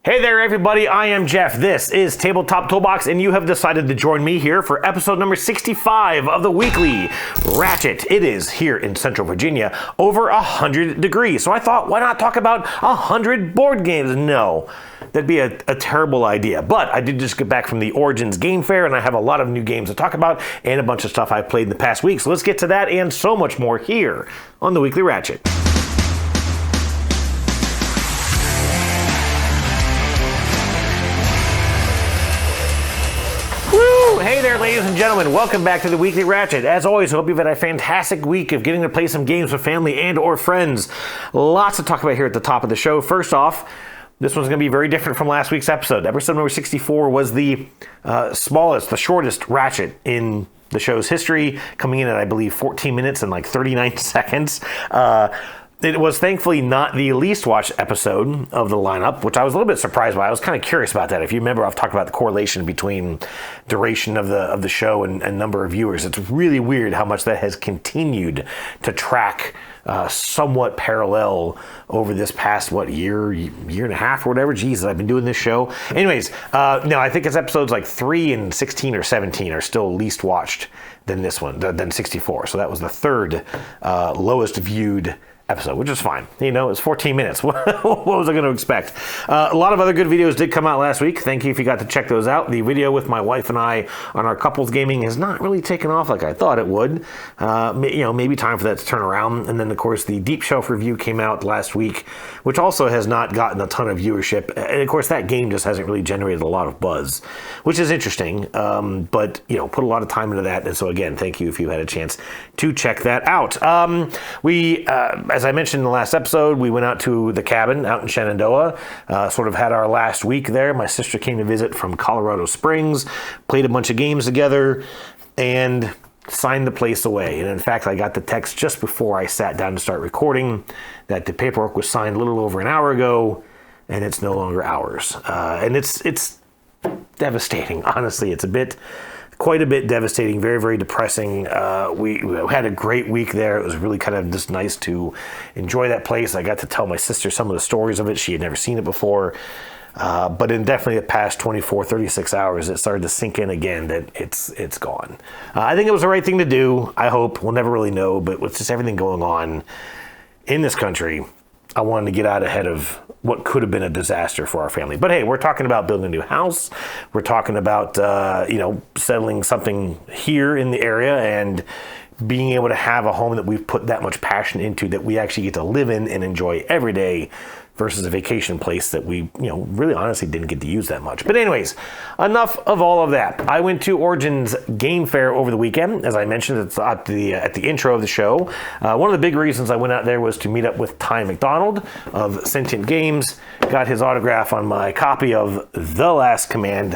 Hey there, everybody. I am Jeff. This is Tabletop Toolbox, and you have decided to join me here for episode number 65 of the Weekly Ratchet. It is here in Central Virginia, over 100 degrees. So I thought, why not talk about 100 board games? No, that'd be a terrible idea. But I did just get back from the Origins Game Fair, and I have a lot of new games to talk about and a bunch of stuff I've played in the past week. So let's get to that and so much more here on the Weekly Ratchet. Hey there, ladies and gentlemen. Welcome back to the Weekly Ratchet. As always, I hope you've had a fantastic week of getting to play some games with family and or friends. Lots to talk about here at the top of the show. First off, this one's going to be very different from last week's episode. Episode number 64 was the smallest, the shortest Ratchet in the show's history, coming in at, I believe, 14 minutes and like 39 seconds. It was thankfully not the least watched episode of the lineup, which I was a little bit surprised by. I was kind of curious about that. If you remember, I've talked about the correlation between duration of the show and number of viewers. It's really weird how much that has continued to track somewhat parallel over this past, year and a half or whatever. Jesus, I've been doing this show. Anyways, no, I think it's episodes like 3 and 16 or 17 are still least watched than this one, than 64. So that was the third lowest viewed episode, which is fine. You know, it's 14 minutes. What was I going to expect? A lot of other good videos did come out last week. Thank you if you got to check those out. The video with my wife and I on our couples gaming has not really taken off like I thought it would. Maybe time for that to turn around. And then, of course, the Deep Shelf review came out last week, which also has not gotten a ton of viewership. And, of course, that game just hasn't really generated a lot of buzz, which is interesting. But, put a lot of time into that. And so, again, thank you if you had a chance to check that out. As I mentioned in the last episode, we went out to the cabin out in Shenandoah, sort of had our last week there. My sister came to visit from Colorado Springs, played a bunch of games together, and signed the place away. And in fact, I got the text just before I sat down to start recording that the paperwork was signed a little over an hour ago, and it's no longer ours. And it's devastating. Honestly, it's quite a bit devastating, very, very depressing. We had a great week there. It was really kind of just nice to enjoy that place. I got to tell my sister some of the stories of it. She had never seen it before. But in definitely the past 24, 36 hours, it started to sink in again that it's gone. I think it was the right thing to do. I hope. We'll never really know. But with just everything going on in this country, I wanted to get out ahead of what could have been a disaster for our family. But hey, we're talking about building a new house. We're talking about, settling something here in the area and being able to have a home that we've put that much passion into that we actually get to live in and enjoy every day versus a vacation place that we, really honestly didn't get to use that much. But anyways, enough of all of that. I went to Origins Game Fair over the weekend. As I mentioned at the intro of the show, one of the big reasons I went out there was to meet up with Ty McDonald of Sentient Games. Got his autograph on my copy of The Last Command,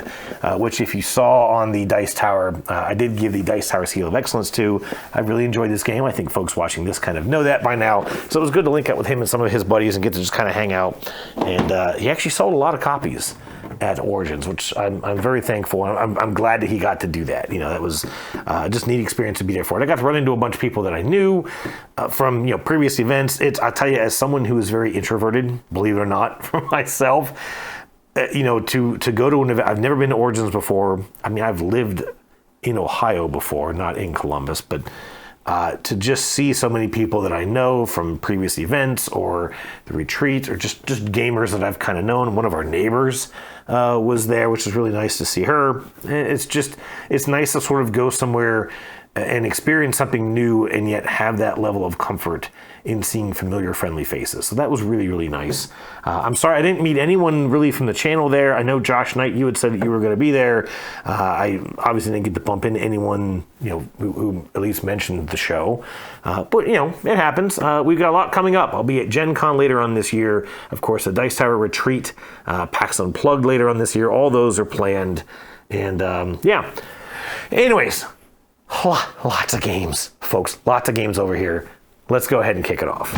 which if you saw on the Dice Tower, I did give the Dice Tower Seal of Excellence to. I really enjoyed this game. I think folks watching this kind of know that by now. So it was good to link up with him and some of his buddies and get to just kind of hang out. And he actually sold a lot of copies at Origins, which I'm very thankful. I'm glad that he got to do that. That was just a neat experience to be there for it. I got to run into a bunch of people that I knew from previous events. I'll tell you, as someone who is very introverted, believe it or not, for myself, to go to an event. I've never been to Origins before. I mean, I've lived in Ohio before, not in Columbus, but to just see so many people that I know from previous events or the retreats or just gamers that I've kind of known. One of our neighbors was there, which is really nice to see her. It's nice to sort of go somewhere and experience something new and yet have that level of comfort in seeing familiar, friendly faces. So that was really, really nice. I'm sorry I didn't meet anyone really from the channel there. I know Josh Knight, you had said that you were going to be there. I obviously didn't get to bump into anyone, who at least mentioned the show. But it happens. We've got a lot coming up. I'll be at Gen Con later on this year. Of course, the Dice Tower Retreat, PAX Unplugged later on this year. All those are planned. And yeah. Anyways, lots of games, folks. Lots of games over here. Let's go ahead and kick it off.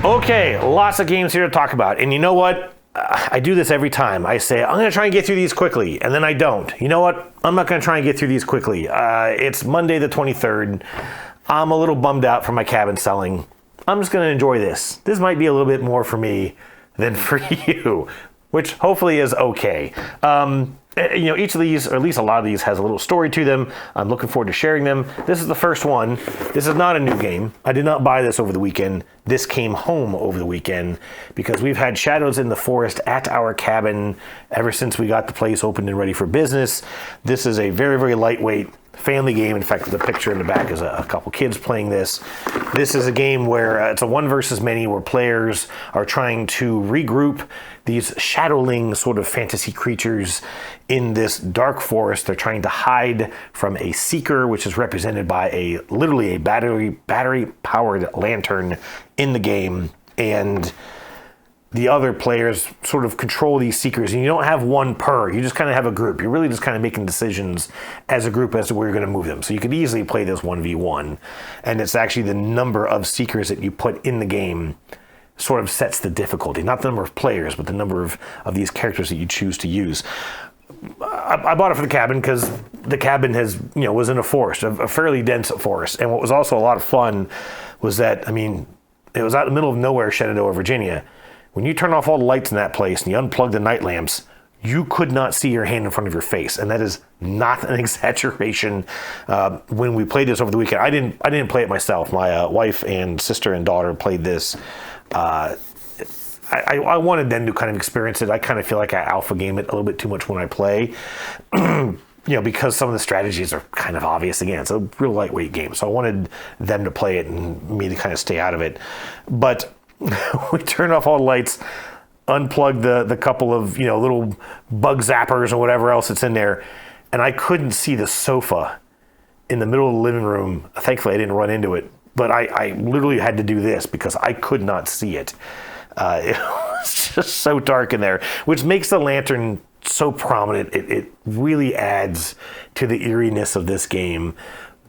Okay, lots of games here to talk about. And you know what? I do this every time. I say, I'm going to try and get through these quickly, and then I don't. You know what? I'm not going to try and get through these quickly. It's Monday the 23rd. I'm a little bummed out from my cabin selling. I'm just going to enjoy this. This might be a little bit more for me than for you, which hopefully is okay. Each of these, or at least a lot of these, has a little story to them. I'm looking forward to sharing them. This is the first one. This is not a new game. I did not buy this over the weekend. This came home over the weekend because we've had Shadows in the Forest at our cabin ever since we got the place opened and ready for business. This is a very, very lightweight family game. In fact, the picture in the back is a couple kids playing this. This is a game where it's a one versus many, where players are trying to regroup these shadowling sort of fantasy creatures in this dark forest. They're trying to hide from a seeker, which is represented by literally a battery powered lantern in the game, and the other players sort of control these seekers, and you don't have one per. You just kind of have a group. You're really just kind of making decisions as a group as to where you're going to move them. So you could easily play this 1v1, and it's actually the number of seekers that you put in the game sort of sets the difficulty. Not the number of players, but the number of these characters that you choose to use. I bought it for the cabin because the cabin was in a forest, a fairly dense forest. And what was also a lot of fun was that, it was out in the middle of nowhere, Shenandoah, Virginia. When you turn off all the lights in that place and you unplug the night lamps, you could not see your hand in front of your face. And that is not an exaggeration. When we played this over the weekend, I didn't play it myself. My wife and sister and daughter played this. I wanted them to kind of experience it. I kind of feel like I alpha game it a little bit too much when I play. Because some of the strategies are kind of obvious. Again, it's a real lightweight game. So I wanted them to play it and me to kind of stay out of it. But we turned off all the lights, unplugged the couple of little bug zappers or whatever else that's in there, and I couldn't see the sofa in the middle of the living room. Thankfully, I didn't run into it, but I literally had to do this because I could not see it. It was just so dark in there, which makes the lantern so prominent. It really adds to the eeriness of this game.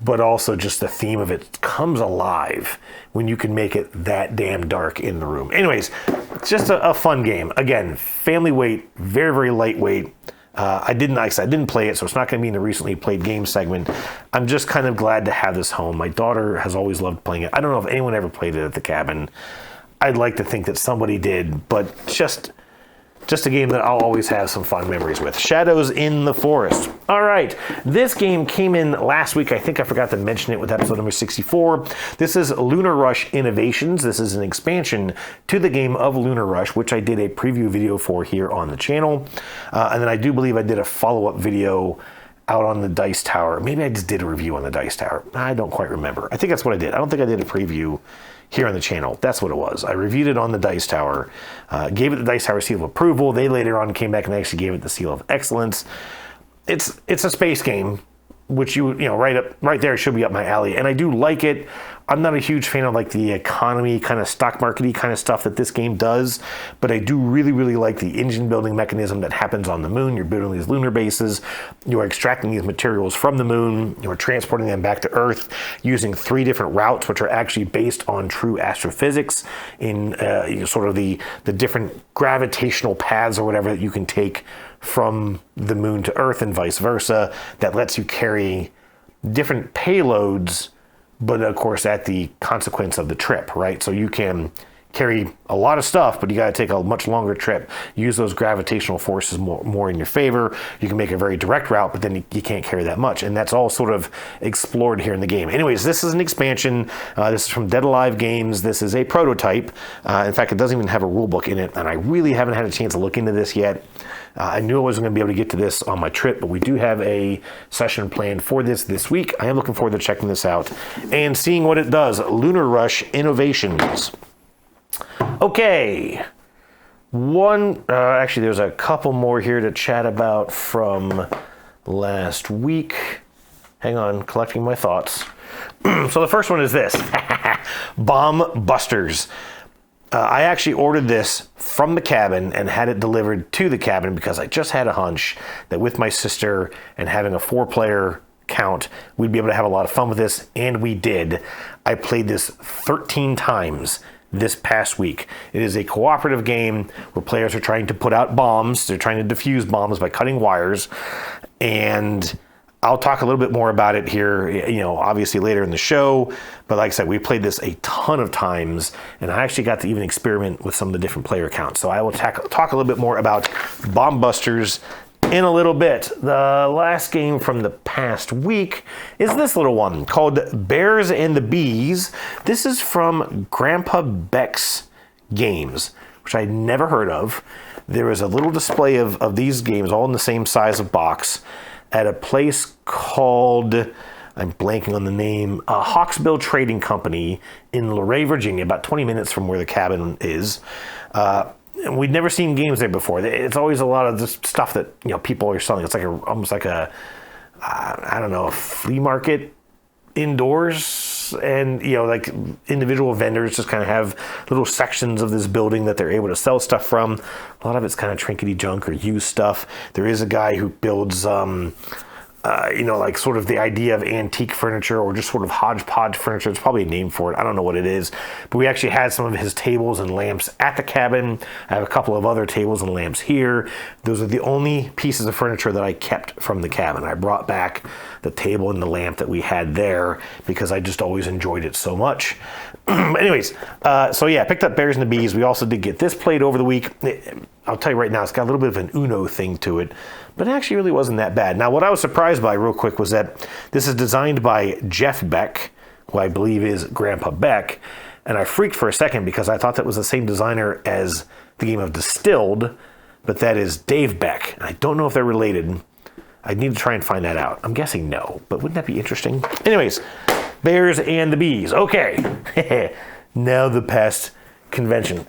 But also just the theme of it comes alive when you can make it that damn dark in the room. Anyways, it's just a fun game. Again, family weight, very, very lightweight. I didn't play it, so it's not going to be in the recently played game segment. I'm just kind of glad to have this home. My daughter has always loved playing it. I don't know if anyone ever played it at the cabin. I'd like to think that somebody did, but just a game that I'll always have some fun memories with. Shadows in the Forest. All right, this game came in last week. I think I forgot to mention it with episode number 64. This is Lunar Rush Innovations. This is an expansion to the game of Lunar Rush, which I did a preview video for here on the channel. And then I do believe I did a follow-up video out on the Dice Tower. Maybe I just did a review on the Dice Tower. I don't quite remember. I think that's what I did. I don't think I did a preview here on the channel. That's what it was. I reviewed it on the Dice Tower, gave it the Dice Tower seal of approval. They later on came back and actually gave it the seal of excellence. It's a space game, which right there should be up my alley, and I do like it. I'm not a huge fan of like the economy kind of stock markety kind of stuff that this game does, but I do really, really like the engine building mechanism that happens on the moon. You're building these lunar bases, you are extracting these materials from the moon, you are transporting them back to Earth using 3 different routes, which are actually based on true astrophysics in sort of the different gravitational paths or whatever that you can take from the moon to Earth and vice versa. That lets you carry different payloads, but of course at the consequence of the trip, right? So you can carry a lot of stuff, but you got to take a much longer trip. Use those gravitational forces more in your favor. You can make a very direct route, but then you can't carry that much. And that's all sort of explored here in the game. Anyways, this is an expansion. This is from Dead Alive Games. This is a prototype. In fact, it doesn't even have a rule book in it, and I really haven't had a chance to look into this yet. I knew I wasn't going to be able to get to this on my trip, but we do have a session planned for this week. I am looking forward to checking this out and seeing what it does. Lunar Rush Innovations. Okay. Actually, there's a couple more here to chat about from last week. Hang on, collecting my thoughts. So the first one is this. Bomb Busters. I actually ordered this from the cabin and had it delivered to the cabin because I just had a hunch that with my sister and having a 4-player count, we'd be able to have a lot of fun with this, and we did. I played this 13 times this past week. It is a cooperative game where players are trying to put out bombs. They're trying to defuse bombs by cutting wires, and I'll talk a little bit more about it here, obviously later in the show. But like I said, we played this a ton of times, and I actually got to even experiment with some of the different player counts. So I will talk a little bit more about Bomb Busters in a little bit. The last game from the past week is this little one called Bears and the Bees. This is from Grandpa Beck's Games, which I'd never heard of. There is a little display of these games all in the same size of box at a place called, I'm blanking on the name, Hawksbill Trading Company in Luray, Virginia, about 20 minutes from where the cabin is. And we'd never seen games there before. It's always a lot of this stuff that people are selling. It's like almost like a flea market indoors, and like individual vendors just kind of have little sections of this building that they're able to sell stuff from. A lot of it's kind of trinkety junk or used stuff. There is a guy who builds like sort of the idea of antique furniture or just sort of hodgepodge furniture. There's probably a name for it. I don't know what it is. But we actually had some of his tables and lamps at the cabin. I have a couple of other tables and lamps here. Those are the only pieces of furniture that I kept from the cabin. I brought back the table and the lamp that we had there because I just always enjoyed it so much. Anyways, so yeah, I picked up Bears and the Bees. We also did get this played over the week. I'll tell you right now, it's got a little bit of an Uno thing to it, but it actually really wasn't that bad. Now, what I was surprised by real quick was that this is designed by Jeff Beck, who I believe is Grandpa Beck, and I freaked for a second because I thought that was the same designer as the game of Distilled, but that is Dave Beck. I don't know if they're related. I need to try and find that out. I'm guessing no, but wouldn't that be interesting? Anyways, Bears and the Bees. Okay, now the past convention.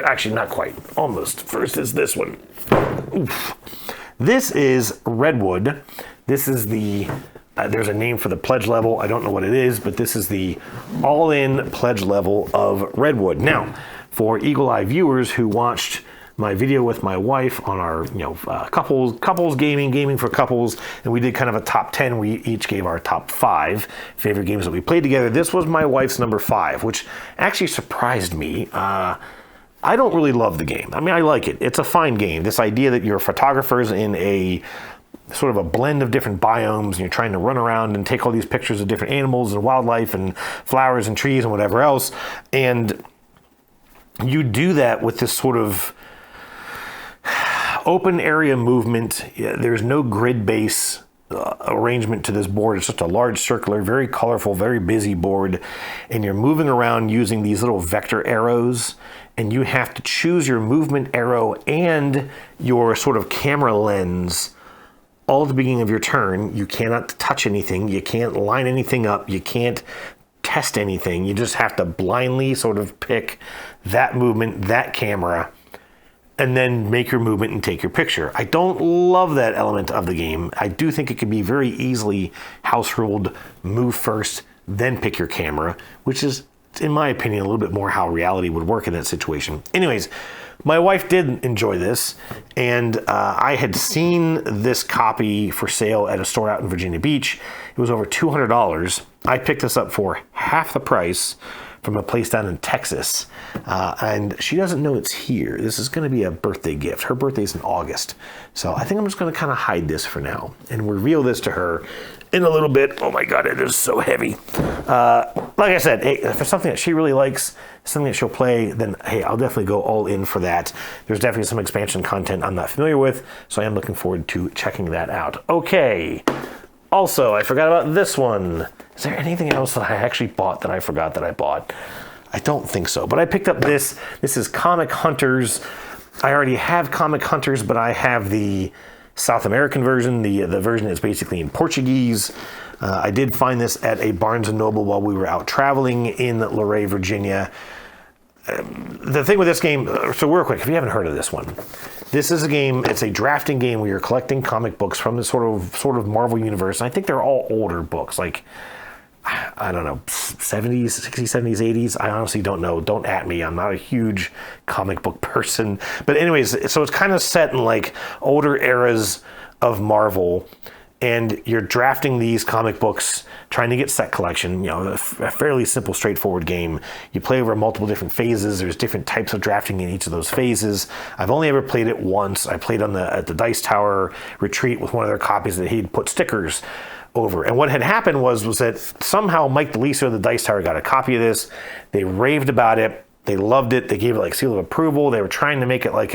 Actually, not quite. Almost. First is this one. Oof. This is Redwood. This is the, there's a name for the pledge level. I don't know what it is, but this is the all-in pledge level of Redwood. Now, for Eagle Eye viewers who watched my video with my wife on our, couples gaming for couples, and we did kind of a top 10. We each gave our top 5 favorite games that we played together. This was my wife's number 5, which actually surprised me. I don't really love the game. I mean, I like it. It's a fine game. This idea that you're photographers in a sort of a blend of different biomes, and you're trying to run around and take all these pictures of different animals and wildlife and flowers and trees and whatever else. And you do that with this sort of open area movement. There's no grid base arrangement to this board. It's just a large circular, very colorful, very busy board, and you're moving around using these little vector arrows, and you have to choose your movement arrow and your sort of camera lens all at the beginning of your turn. You cannot touch anything, you can't line anything up, you can't test anything. You just have to blindly sort of pick that movement, that camera, and then make your movement and take your picture. I don't love that element of the game. I do think it could be very easily house ruled, move first, then pick your camera, which is, in my opinion, a little bit more how reality would work in that situation. Anyways, my wife did enjoy this, and I had seen this copy for sale at a store out in Virginia Beach. It was over $200. I picked this up for half the price from a place down in Texas, and she doesn't know it's here. This is going to be a birthday gift. Her birthday's in August, so I think I'm just going to kind of hide this for now and reveal this to her in a little bit. Oh my God, it is so heavy. Like I said, hey, if it's something that she really likes, something that she'll play, then hey, I'll definitely go all in for that. There's definitely some expansion content I'm not familiar with, so I am looking forward to checking that out. Okay. Also, I forgot about this one. Is there anything else that I actually bought that I forgot that I bought? I don't think so, but I picked up this. This is Comic Hunters. I already have Comic Hunters, but I have the South American version, the version that's basically in Portuguese. I did find this at a Barnes & Noble while we were out traveling in Luray, Virginia. The thing with this game, so real quick, if you haven't heard of this one, this is a game, it's a drafting game where you're collecting comic books from the sort of Marvel universe. And I think they're all older books, like, I don't know, 70s, 60s, 70s, 80s. I honestly don't know. Don't at me. I'm not a huge comic book person. But anyways, so it's kind of set in like older eras of Marvel. and you're drafting these comic books, trying to get set collection, a fairly simple, straightforward game. You play over multiple different phases. There's different types of drafting in each of those phases. I've only ever played it once. I played at the Dice Tower retreat with one of their copies that he'd put stickers over. And what had happened was that somehow Mike DeLiso of the Dice Tower got a copy of this. They raved about it. They loved it. They gave it seal of approval. They were trying to make it like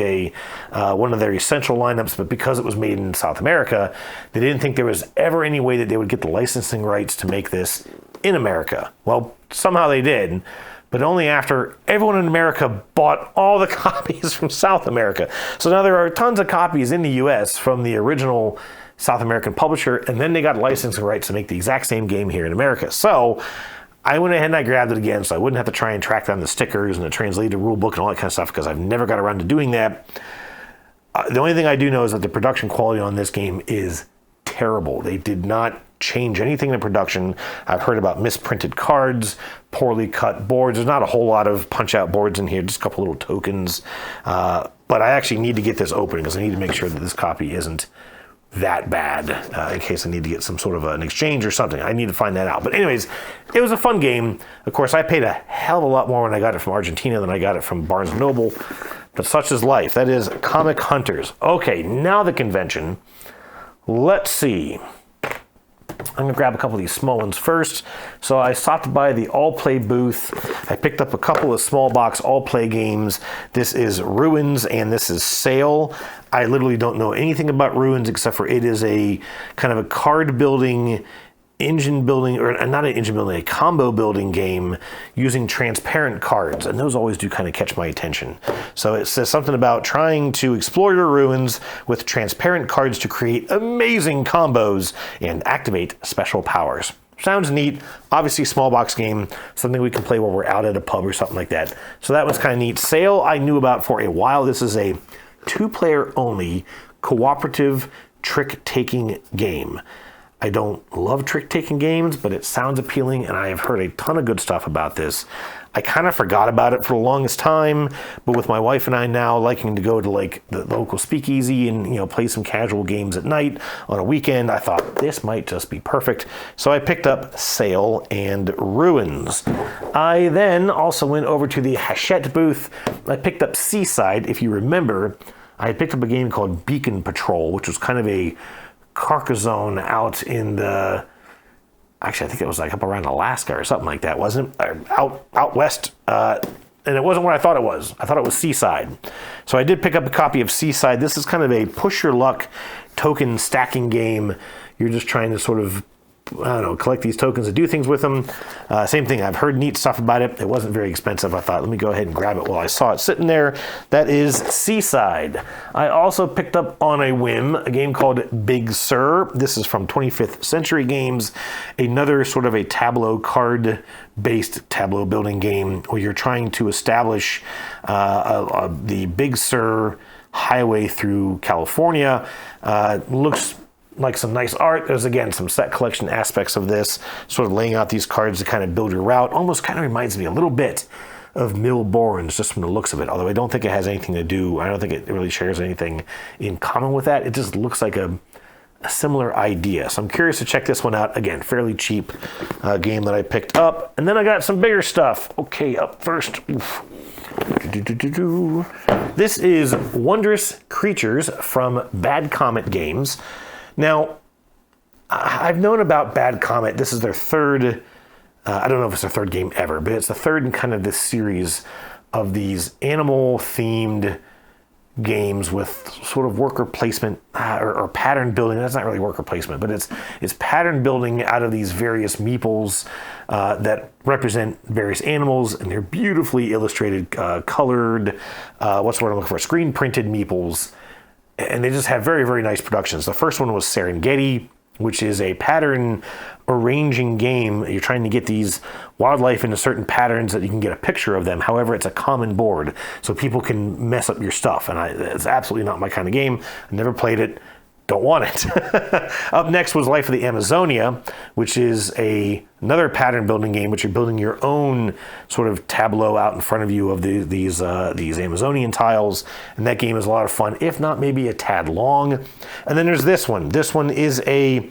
one of their essential lineups, but because it was made in South America, they didn't think there was ever any way that they would get the licensing rights to make this in America. Well, somehow they did, but only after everyone in America bought all the copies from South America. So now there are tons of copies in the US from the original South American publisher, and then they got licensing rights to make the exact same game here in America. So I went ahead and I grabbed it again so I wouldn't have to try and track down the stickers and the translated rule book and all that kind of stuff, because I've never got around to doing that. The only thing I do know is that the production quality on this game is terrible. They did not change anything in the production. I've heard about misprinted cards, poorly cut boards. There's not a whole lot of punch-out boards in here, just a couple little tokens. But I actually need to get this open because I need to make sure that this copy isn't that bad in case I need to get some sort of an exchange or something. I need to find that out. But anyways, it was a fun game. Of course, I paid a hell of a lot more when I got it from Argentina than I got it from Barnes & Noble. But such is life. That is Comic Hunters. Okay, now the convention. Let's see. I'm going to grab a couple of these small ones first. So I stopped by the All Play booth. I picked up a couple of small box All Play games. This is Ruins and this is Sail. I literally don't know anything about Ruins except for it is a kind of a card building, engine building, or not an engine building, a combo building game using transparent cards. And those always do kind of catch my attention. So it says something about trying to explore your ruins with transparent cards to create amazing combos and activate special powers. Sounds neat. Obviously, small box game, something we can play while we're out at a pub or something like that. So that one's kind of neat. Sail, I knew about for a while. This is a 2-player only cooperative trick-taking game. I don't love trick-taking games, but it sounds appealing, and I have heard a ton of good stuff about this. I kind of forgot about it for the longest time, but with my wife and I now liking to go to the local speakeasy and play some casual games at night on a weekend, I thought this might just be perfect. So I picked up Sail and Ruins. I then also went over to the Hachette booth. I picked up Seaside. If you remember, I had picked up a game called Beacon Patrol, which was kind of a Carcassonne out in the, actually I think it was up around Alaska or something like that, wasn't it? Out west, and it wasn't what I thought it was. I thought it was Seaside. So I did pick up a copy of Seaside. This is kind of a push your luck token stacking game. You're just trying to sort of, collect these tokens and do things with them. Same thing, I've heard neat stuff about it. It wasn't very expensive. I thought, let me go ahead and grab it while I saw it sitting there. That is Seaside. I also picked up on a whim a game called Big Sur. This is from 25th Century Games, another sort of a tableau card-based tableau building game where you're trying to establish the Big Sur highway through California. Looks like some nice art. There's, again, some set collection aspects of this, sort of laying out these cards to kind of build your route. Almost kind of reminds me a little bit of Milborns, just from the looks of it, although I don't think it has anything to do, I don't think it really shares anything in common with that. It just looks like a similar idea. So I'm curious to check this one out. Again, fairly cheap game that I picked up. And then I got some bigger stuff. Okay, up first. This is Wondrous Creatures from Bad Comet Games. Now, I've known about Bad Comet. This is their third, I don't know if it's their third game ever, but it's the third in kind of this series of these animal-themed games with sort of worker placement or pattern building. That's not really worker placement, but it's pattern building out of these various meeples that represent various animals, and they're beautifully illustrated, colored, what's the word I'm looking for, screen printed meeples. And they just have very, very nice productions. The first one was Serengeti, which is a pattern arranging game. You're trying to get these wildlife into certain patterns that you can get a picture of them. However, it's a common board, so people can mess up your stuff. And it's absolutely not my kind of game. I never played it. don't want it. Up next was Life of the Amazonia, which is another pattern building game, which you're building your own sort of tableau out in front of you of these Amazonian tiles. And that game is a lot of fun, if not maybe a tad long. And then there's this one. This one is a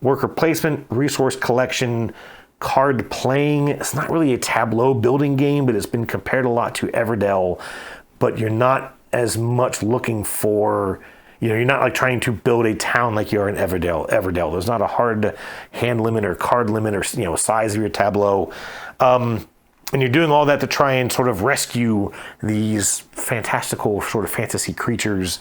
worker placement, resource collection, card playing. It's not really a tableau building game, but it's been compared a lot to Everdell. But you're not as much looking for, you're not like trying to build a town like you are in Everdell. There's not a hard hand limit or card limit or size of your tableau. And you're doing all that to try and sort of rescue these fantastical sort of fantasy creatures.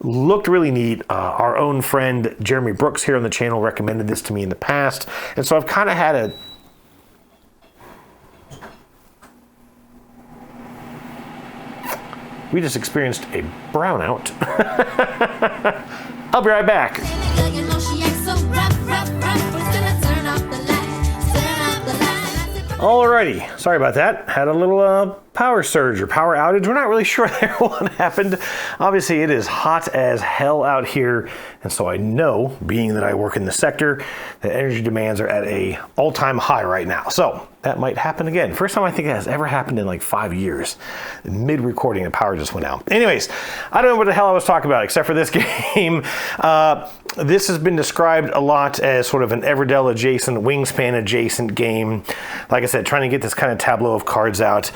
Looked really neat. Our own friend Jeremy Brooks here on the channel recommended this to me in the past. And so I've kind of had a we just experienced a brownout. I'll be right back. Alrighty, sorry about that. Had a little power surge or power outage. We're not really sure there what happened. Obviously, it is hot as hell out here, and so I know, being that I work in the sector, that energy demands are at a all-time high right now. So that might happen again. First time I think it has ever happened in like 5 years. Mid-recording, the power just went out. Anyways, I don't know what the hell I was talking about except for this game. This has been described a lot as sort of an Everdell adjacent, Wingspan adjacent game. Like I said, trying to get this kind of tableau of cards out.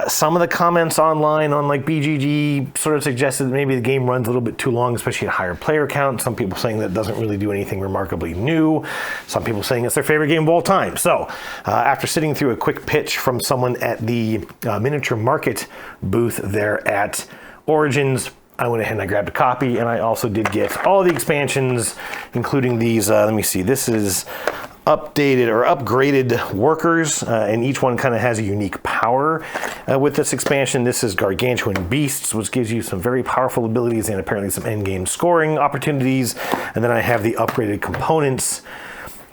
Some of the comments online on like BGG sort of suggested that maybe the game runs a little bit too long, especially at higher player count. Some people saying that it doesn't really do anything remarkably new. Some people saying it's their favorite game of all time. So after sitting through a quick pitch from someone at the miniature market booth there at Origins, I went ahead and I grabbed a copy, and I also did get all the expansions, including these, let me see, this is updated or upgraded workers, and each one kind of has a unique power with this expansion. This is Gargantuan Beasts, which gives you some very powerful abilities and apparently some endgame scoring opportunities. And then I have the upgraded components,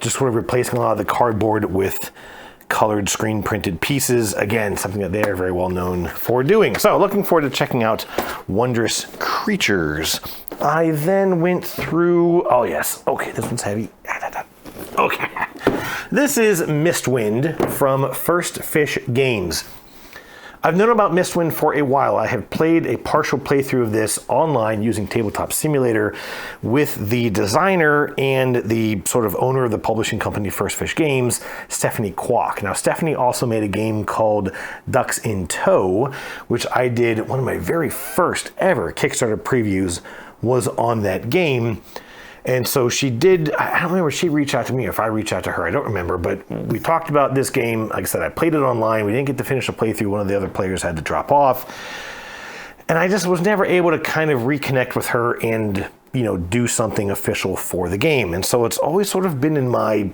just sort of replacing a lot of the cardboard with colored screen printed pieces. Again, something that they are very well known for doing. So looking forward to checking out Wondrous Creatures. I then went through, oh yes, okay, this one's heavy. Okay, this is Mistwind from First Fish Games. I've known about Mistwind for a while. I have played a partial playthrough of this online using Tabletop Simulator with the designer and the sort of owner of the publishing company First Fish Games, Stephanie Kwok. Now, Stephanie also made a game called Ducks in Tow, which I did, one of my very first ever Kickstarter previews was on that game. And so she did, I don't remember if she reached out to me or if I reached out to her, I don't remember, but we talked about this game. Like I said, I played it online. We didn't get to finish the playthrough. One of the other players had to drop off. And I just was never able to kind of reconnect with her and, do something official for the game. And so it's always sort of been in my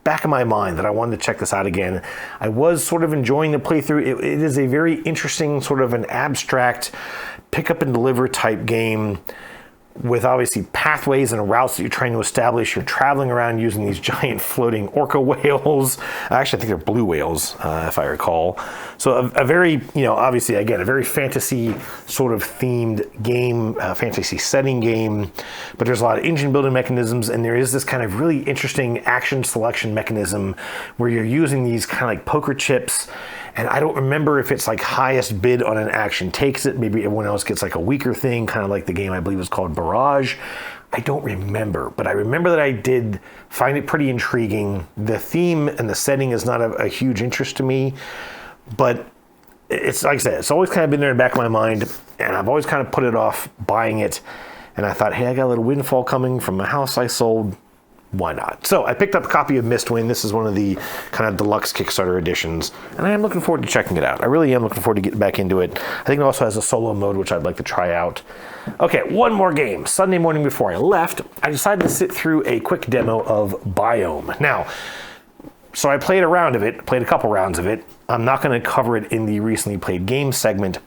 back of my mind that I wanted to check this out again. I was sort of enjoying the playthrough. It is a very interesting sort of an abstract pick up and deliver type game, with obviously pathways and routes that you're trying to establish. You're traveling around using these giant floating orca whales. Actually, I think they're blue whales, if I recall. So a very, obviously, again, a very fantasy sort of themed game, fantasy setting game. But there's a lot of engine building mechanisms, and there is this kind of really interesting action selection mechanism where you're using these kind of like poker chips. And I don't remember if it's like highest bid on an action takes it. Maybe everyone else gets like a weaker thing, kind of like the game I believe is called Barrage. I don't remember, but I remember that I did find it pretty intriguing. The theme and the setting is not a huge interest to me, but it's like I said, it's always kind of been there in the back of my mind, and I've always kind of put it off buying it. And I thought, hey, I got a little windfall coming from a house I sold. Why not? So I picked up a copy of Mistwind. This is one of the kind of deluxe Kickstarter editions, and I am looking forward to checking it out. I really am looking forward to getting back into it. I think it also has a solo mode, which I'd like to try out. Okay, one more game. Sunday morning before I left, I decided to sit through a quick demo of Biome. Now, so I played a round of it, played a couple rounds of it. I'm not going to cover it in the recently played games segment.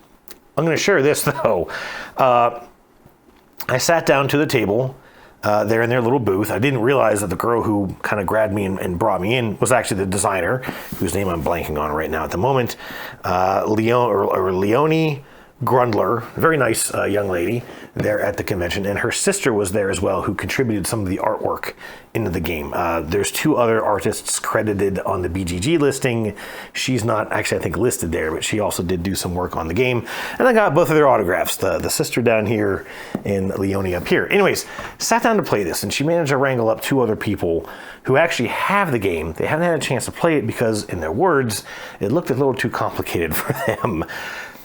I'm going to share this, though. I sat down to the table there in their little booth. I didn't realize that the girl who kind of grabbed me and brought me in was actually the designer, whose name I'm blanking on right now at the moment. Leonie Grundler, very nice young lady there at the convention, and her sister was there as well, who contributed some of the artwork into the game. There's 2 other artists credited on the BGG listing. She's not actually, I think, listed there, but she also did do some work on the game. And I got both of their autographs, the sister down here and Leonie up here. Anyways, sat down to play this, and she managed to wrangle up 2 other people who actually have the game. They haven't had a chance to play it because, in their words, it looked a little too complicated for them.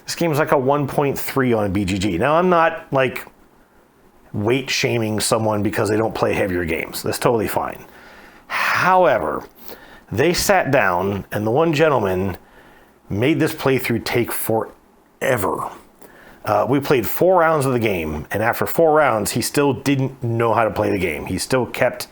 This game is like a 1.3 on BGG. Now, I'm not like weight shaming someone because they don't play heavier games. That's totally fine. However, they sat down and the one gentleman made this playthrough take forever. We played 4 rounds of the game, and after 4 rounds, he still didn't know how to play the game. He still kept,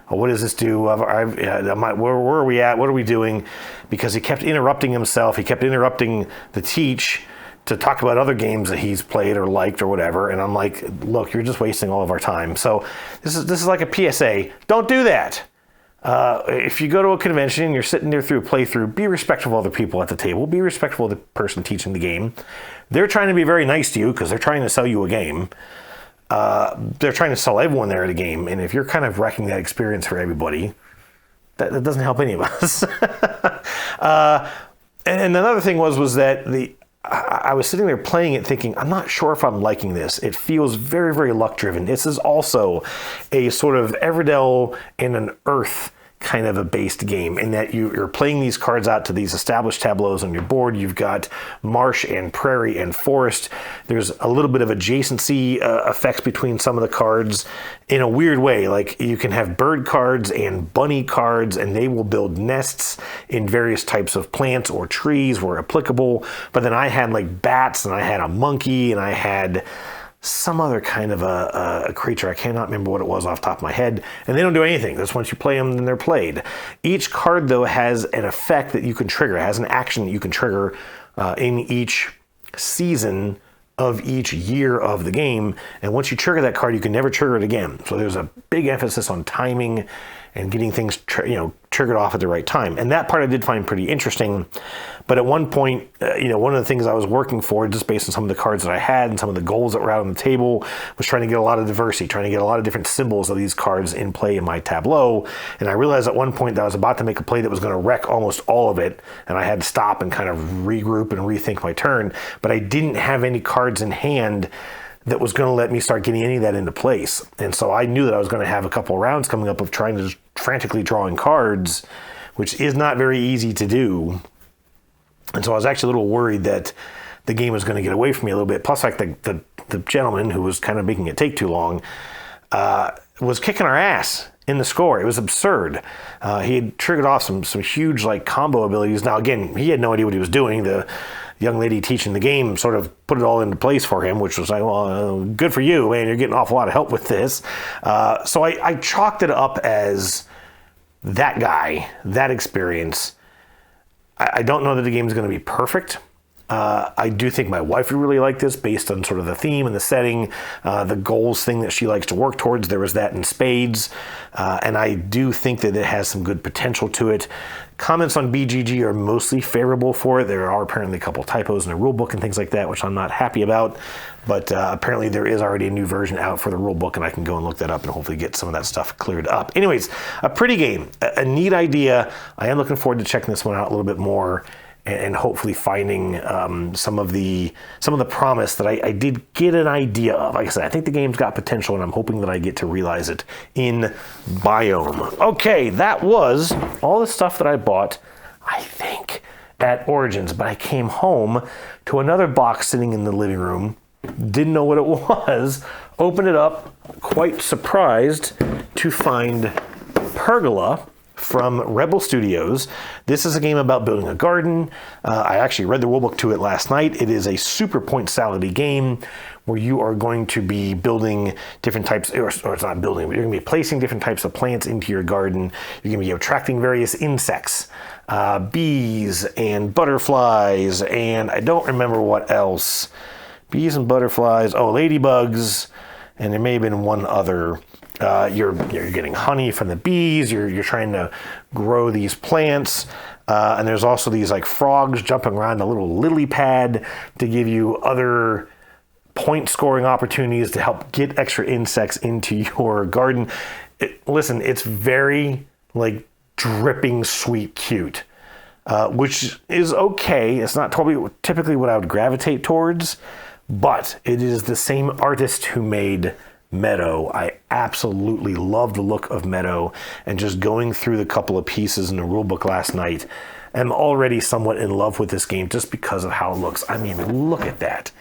what does this do? Where are we at? What are we doing? Because he kept interrupting himself. He kept interrupting the teach to talk about other games that he's played or liked or whatever. And I'm like, look, you're just wasting all of our time. So this is like a PSA. Don't do that. If you go to a convention and you're sitting there through a playthrough, be respectful of other people at the table. Be respectful of the person teaching the game. They're trying to be very nice to you because they're trying to sell you a game. They're trying to sell everyone there at a game. And if you're kind of wrecking that experience for everybody, that doesn't help any of us. And another thing was that I was sitting there playing it thinking, I'm not sure if I'm liking this. It feels very, very luck driven. This is also a sort of Everdell in an Earth kind of a based game in that you're playing these cards out to these established tableaus on your board. You've got marsh and prairie and forest. There's a little bit of adjacency effects between some of the cards in a weird way. Like you can have bird cards and bunny cards, and they will build nests in various types of plants or trees where applicable. But then I had like bats, and I had a monkey, and I had some other kind of a creature. I cannot remember what it was off the top of my head. And they don't do anything. Just once you play them, then they're played. Each card, though, has an effect that you can trigger. It has an action that you can trigger in each season of each year of the game. And once you trigger that card, you can never trigger it again. So there's a big emphasis on timing and getting things triggered off at the right time. And that part I did find pretty interesting. But at one point, one of the things I was working for, just based on some of the cards that I had and some of the goals that were out on the table, was trying to get a lot of diversity, trying to get a lot of different symbols of these cards in play in my tableau. And I realized at one point that I was about to make a play that was going to wreck almost all of it. And I had to stop and kind of regroup and rethink my turn. But I didn't have any cards in hand that was going to let me start getting any of that into place. And so I knew that I was going to have a couple of rounds coming up of trying to frantically drawing cards, which is not very easy to do. And so I was actually a little worried that the game was going to get away from me a little bit. Plus, like the gentleman who was kind of making it take too long was kicking our ass in the score. It was absurd. He had triggered off some huge like combo abilities. Now, again, he had no idea what he was doing. The young lady teaching the game sort of put it all into place for him, which was like, well, good for you, man. You're getting an awful lot of help with this. So I chalked it up as that guy, that experience. I don't know that the game is going to be perfect. I do think my wife would really like this based on sort of the theme and the setting, the goals thing that she likes to work towards. There was that in spades. And I do think that it has some good potential to it. Comments on BGG are mostly favorable for it. There are apparently a couple typos in the rulebook and things like that, which I'm not happy about. But apparently there is already a new version out for the rulebook, and I can go and look that up and hopefully get some of that stuff cleared up. Anyways, a pretty game, a neat idea. I am looking forward to checking this one out a little bit more and hopefully finding some of the promise that I did get an idea of. Like I said, I think the game's got potential, and I'm hoping that I get to realize it in Biome. Okay, that was all the stuff that I bought, I think, at Origins. But I came home to another box sitting in the living room, didn't know what it was, opened it up, quite surprised to find Pergola from Rebel Studios. This is a game about building a garden. I actually read the rulebook to it last night. It is a super point salad-y game where you are going to be building different types, or it's not building, but you're going to be placing different types of plants into your garden. You're going to be attracting various insects, bees and butterflies, and I don't remember what else. Bees and butterflies, ladybugs, and there may have been one other. You're getting honey from the bees. You're trying to grow these plants. And there's also these like frogs jumping around a little lily pad to give you other point scoring opportunities to help get extra insects into your garden. Listen, it's very like dripping sweet cute, which is okay. It's not typically what I would gravitate towards, but it is the same artist who made Meadow. I absolutely love the look of Meadow, and just going through the couple of pieces in the rulebook last night, I'm already somewhat in love with this game just because of how it looks. I mean, look at that.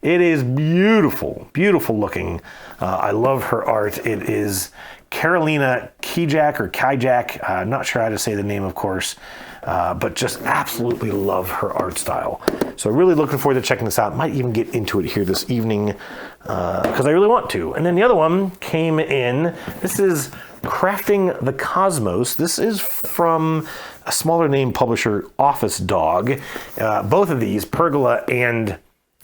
It is beautiful, beautiful looking. I love her art. It is Carolina Kijak. I'm not sure how to say the name, of course, but just absolutely love her art style. So really looking forward to checking this out. Might even get into it here this evening because I really want to. And then the other one came in. This is Crafting the Cosmos. This is from a smaller name publisher, Office Dog. Both of these, Pergola and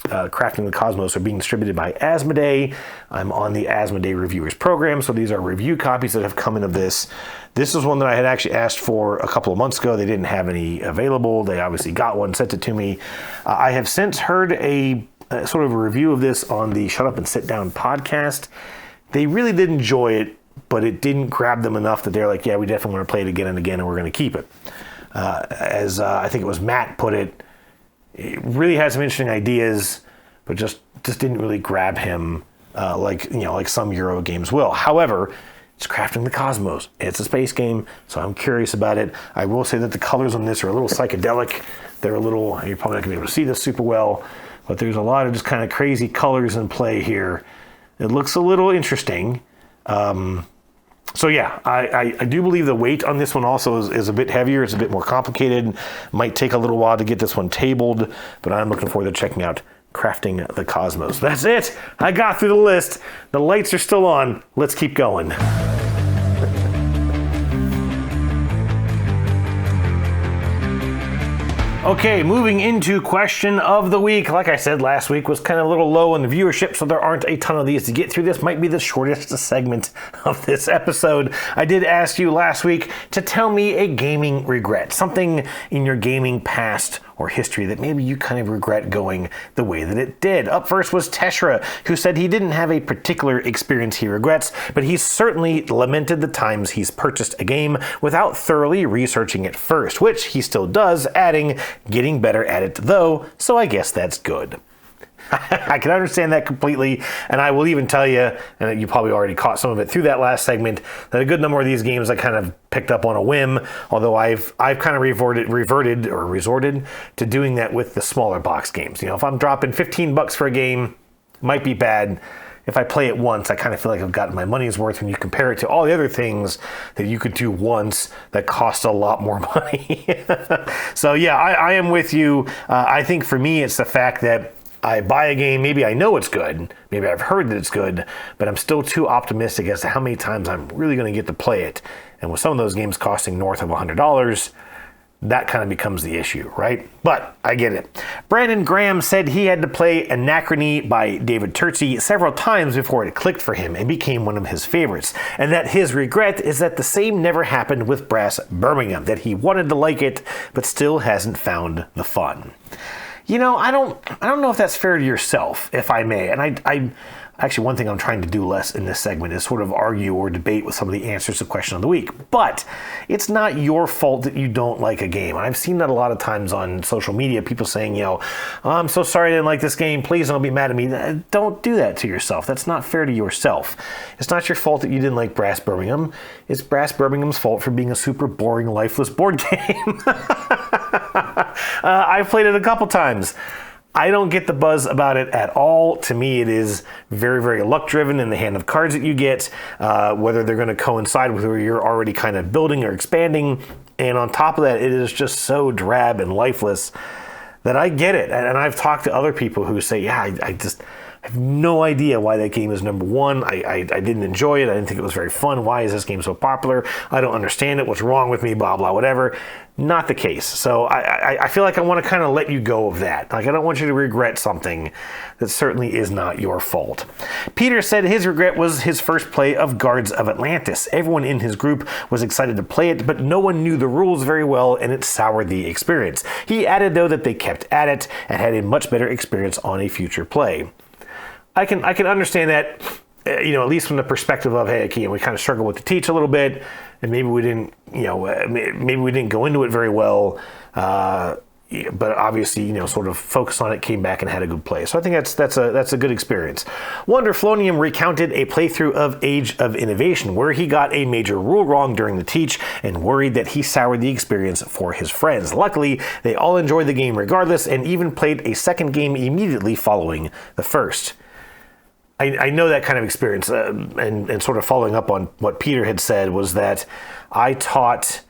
Crafting the Cosmos, are being distributed by Asmodee. I'm on the Asmodee Reviewers program, so these are review copies that have come in of this. This is one that I had actually asked for a couple of months ago. They didn't have any available. They obviously got one, sent it to me. I have since heard a sort of a review of this on the Shut Up and Sit Down podcast. They really did enjoy it, but it didn't grab them enough that they're like, yeah, we definitely want to play it again and again, and we're going to keep it. As I think it was Matt put it, it really had some interesting ideas, but just didn't really grab him like some Euro games will. However, it's Crafting the Cosmos. It's a space game, so I'm curious about it. I will say that the colors on this are a little psychedelic. They're a little, you're probably not going to be able to see this super well, but there's a lot of just kind of crazy colors in play here. It looks a little interesting. So yeah, I do believe the weight on this one also is a bit heavier. It's a bit more complicated. Might take a little while to get this one tabled, but I'm looking forward to checking out Crafting the Cosmos. That's it. I got through the list. The lights are still on. Let's keep going. Okay, moving into question of the week. Like I said, last week was kind of a little low in the viewership, so there aren't a ton of these to get through. This might be the shortest segment of this episode. I did ask you last week to tell me a gaming regret, something in your gaming past or history that maybe you kind of regret going the way that it did. Up first was Teshra, who said he didn't have a particular experience he regrets, but he certainly lamented the times he's purchased a game without thoroughly researching it first, which he still does, adding, getting better at it though, so I guess that's good. I can understand that completely, and I will even tell you, and you probably already caught some of it through that last segment, that a good number of these games I kind of picked up on a whim, although I've kind of resorted to doing that with the smaller box games. You know, if I'm dropping $15 for a game, might be bad. If I play it once, I kind of feel like I've gotten my money's worth when you compare it to all the other things that you could do once that cost a lot more money. So yeah, I am with you. I think for me, it's the fact that I buy a game, maybe I know it's good, maybe I've heard that it's good, but I'm still too optimistic as to how many times I'm really going to get to play it. And with some of those games costing north of $100, that kind of becomes the issue, right? But I get it. Brandon Graham said he had to play Anachrony by David Turczi several times before it clicked for him and became one of his favorites, and that his regret is that the same never happened with Brass Birmingham, that he wanted to like it, but still hasn't found the fun. You know, I don't know if that's fair to yourself, if I may. And I actually, one thing I'm trying to do less in this segment is sort of argue or debate with some of the answers to question of the week. But it's not your fault that you don't like a game. I've seen that a lot of times on social media, people saying, you know, oh, I'm so sorry I didn't like this game. Please don't be mad at me. Don't do that to yourself. That's not fair to yourself. It's not your fault that you didn't like Brass Birmingham. It's Brass Birmingham's fault for being a super boring, lifeless board game. I've played it a couple times. I don't get the buzz about it at all. To me, it is very, very luck-driven in the hand of cards that you get, whether they're going to coincide with where you're already kind of building or expanding. And on top of that, it is just so drab and lifeless that I get it. And I've talked to other people who say, yeah, I I have no idea why that game is number one. I didn't enjoy it. I didn't think it was very fun. Why is this game so popular? I don't understand it. What's wrong with me? Blah, blah, whatever. Not the case. So I feel like I want to kind of let you go of that. Like, I don't want you to regret something that certainly is not your fault. Peter said his regret was his first play of Guards of Atlantis. Everyone in his group was excited to play it, but no one knew the rules very well, and it soured the experience. He added, though, that they kept at it and had a much better experience on a future play. I can understand that, at least from the perspective of, hey, we kind of struggled with the teach a little bit, and maybe we didn't, maybe we didn't go into it very well, but obviously, sort of focused on it, came back and had a good play. So I think that's a good experience. Wonderflonium recounted a playthrough of Age of Innovation where he got a major rule wrong during the teach and worried that he soured the experience for his friends. Luckily, they all enjoyed the game regardless and even played a second game immediately following the first. I know that kind of experience, and sort of following up on what Peter had said was that I taught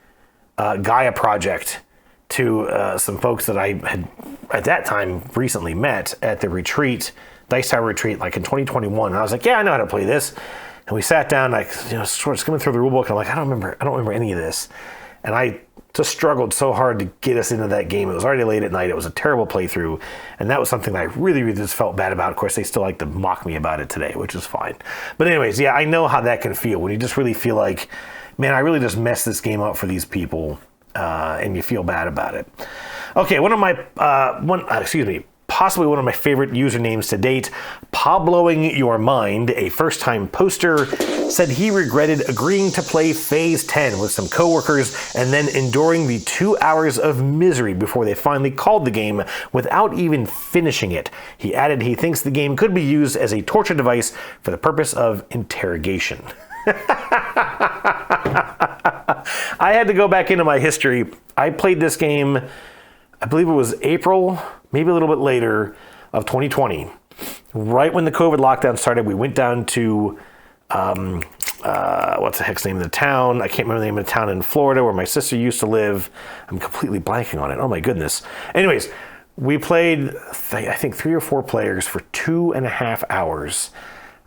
Gaia Project to some folks that I had at that time recently met at the retreat, Dice Tower retreat, like in 2021. And I was like, yeah, I know how to play this. And we sat down, like, sort of skimming through the rulebook, and I'm like, I don't remember any of this. And I just struggled so hard to get us into that game. It was already late at night. It was a terrible playthrough. And that was something that I really, really just felt bad about. Of course, they still like to mock me about it today, which is fine. But anyways, yeah, I know how that can feel when you just really feel like, man, I really just messed this game up for these people. And you feel bad about it. Okay, possibly one of my favorite usernames to date, Pabloing Your Mind, a first-time poster, said he regretted agreeing to play Phase 10 with some coworkers and then enduring the 2 hours of misery before they finally called the game without even finishing it. He added he thinks the game could be used as a torture device for the purpose of interrogation. I had to go back into my history. I played this game, I believe it was April, maybe a little bit later, of 2020. Right when the COVID lockdown started, we went down to, what's the heck's name of the town? I can't remember the name of the town in Florida where my sister used to live. I'm completely blanking on it. Oh my goodness. Anyways, we played, I think 3 or 4 players for 2.5 hours.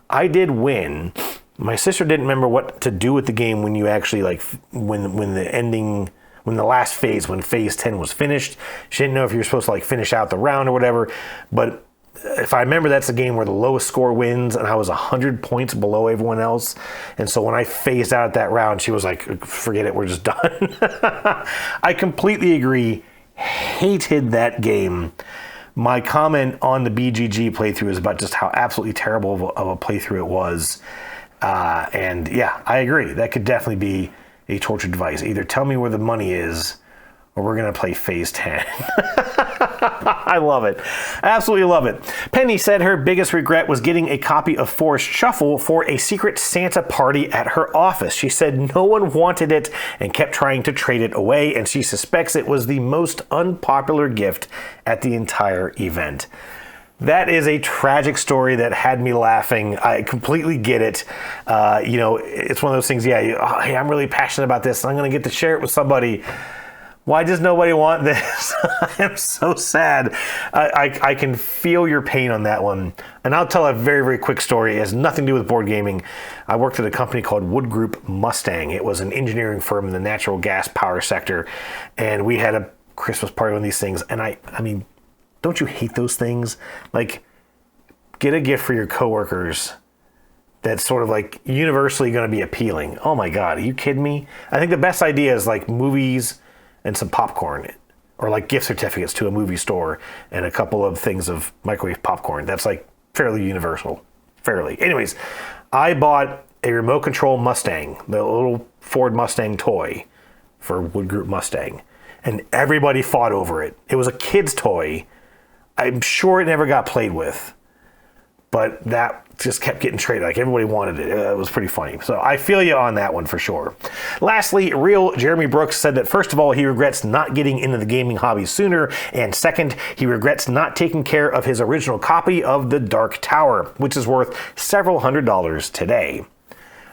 I did win. My sister didn't remember what to do with the game when you actually, like, when the last phase, when phase 10 was finished. She didn't know if you were supposed to, like, finish out the round or whatever. But if I remember, that's a game where the lowest score wins, and I was 100 points below everyone else. And so when I phased out that round, she was like, forget it, we're just done. I completely agree. Hated that game. My comment on the BGG playthrough is about just how absolutely terrible of a playthrough it was. And yeah, I agree. That could definitely be a torture device. Either tell me where the money is, or we're going to play Phase 10. I love it. Absolutely love it. Penny said her biggest regret was getting a copy of Forest Shuffle for a secret Santa party at her office. She said no one wanted it and kept trying to trade it away, and she suspects it was the most unpopular gift at the entire event. That is a tragic story that had me laughing. I completely get it. It's one of those things, hey, I'm really passionate about this. I'm going to get to share it with somebody. Why does nobody want this? I am so sad. I can feel your pain on that one. And I'll tell a very, very quick story. It has nothing to do with board gaming. I worked at a company called Wood Group Mustang. It was an engineering firm in the natural gas power sector. And we had a Christmas party on these things. And I mean, don't you hate those things? Like, get a gift for your coworkers that's sort of like universally going to be appealing. Oh my God, are you kidding me? I think the best idea is like movies and some popcorn, or like gift certificates to a movie store and a couple of things of microwave popcorn. That's like fairly universal. Fairly. Anyways, I bought a remote control Mustang, the little Ford Mustang toy for Wood Group Mustang, and everybody fought over it. It was a kid's toy. I'm sure it never got played with, but that just kept getting traded. Like, everybody wanted it. It was pretty funny. So I feel you on that one for sure. Lastly, real Jeremy Brooks said that, first of all, he regrets not getting into the gaming hobby sooner. And second, he regrets not taking care of his original copy of The Dark Tower, which is worth several $100s today.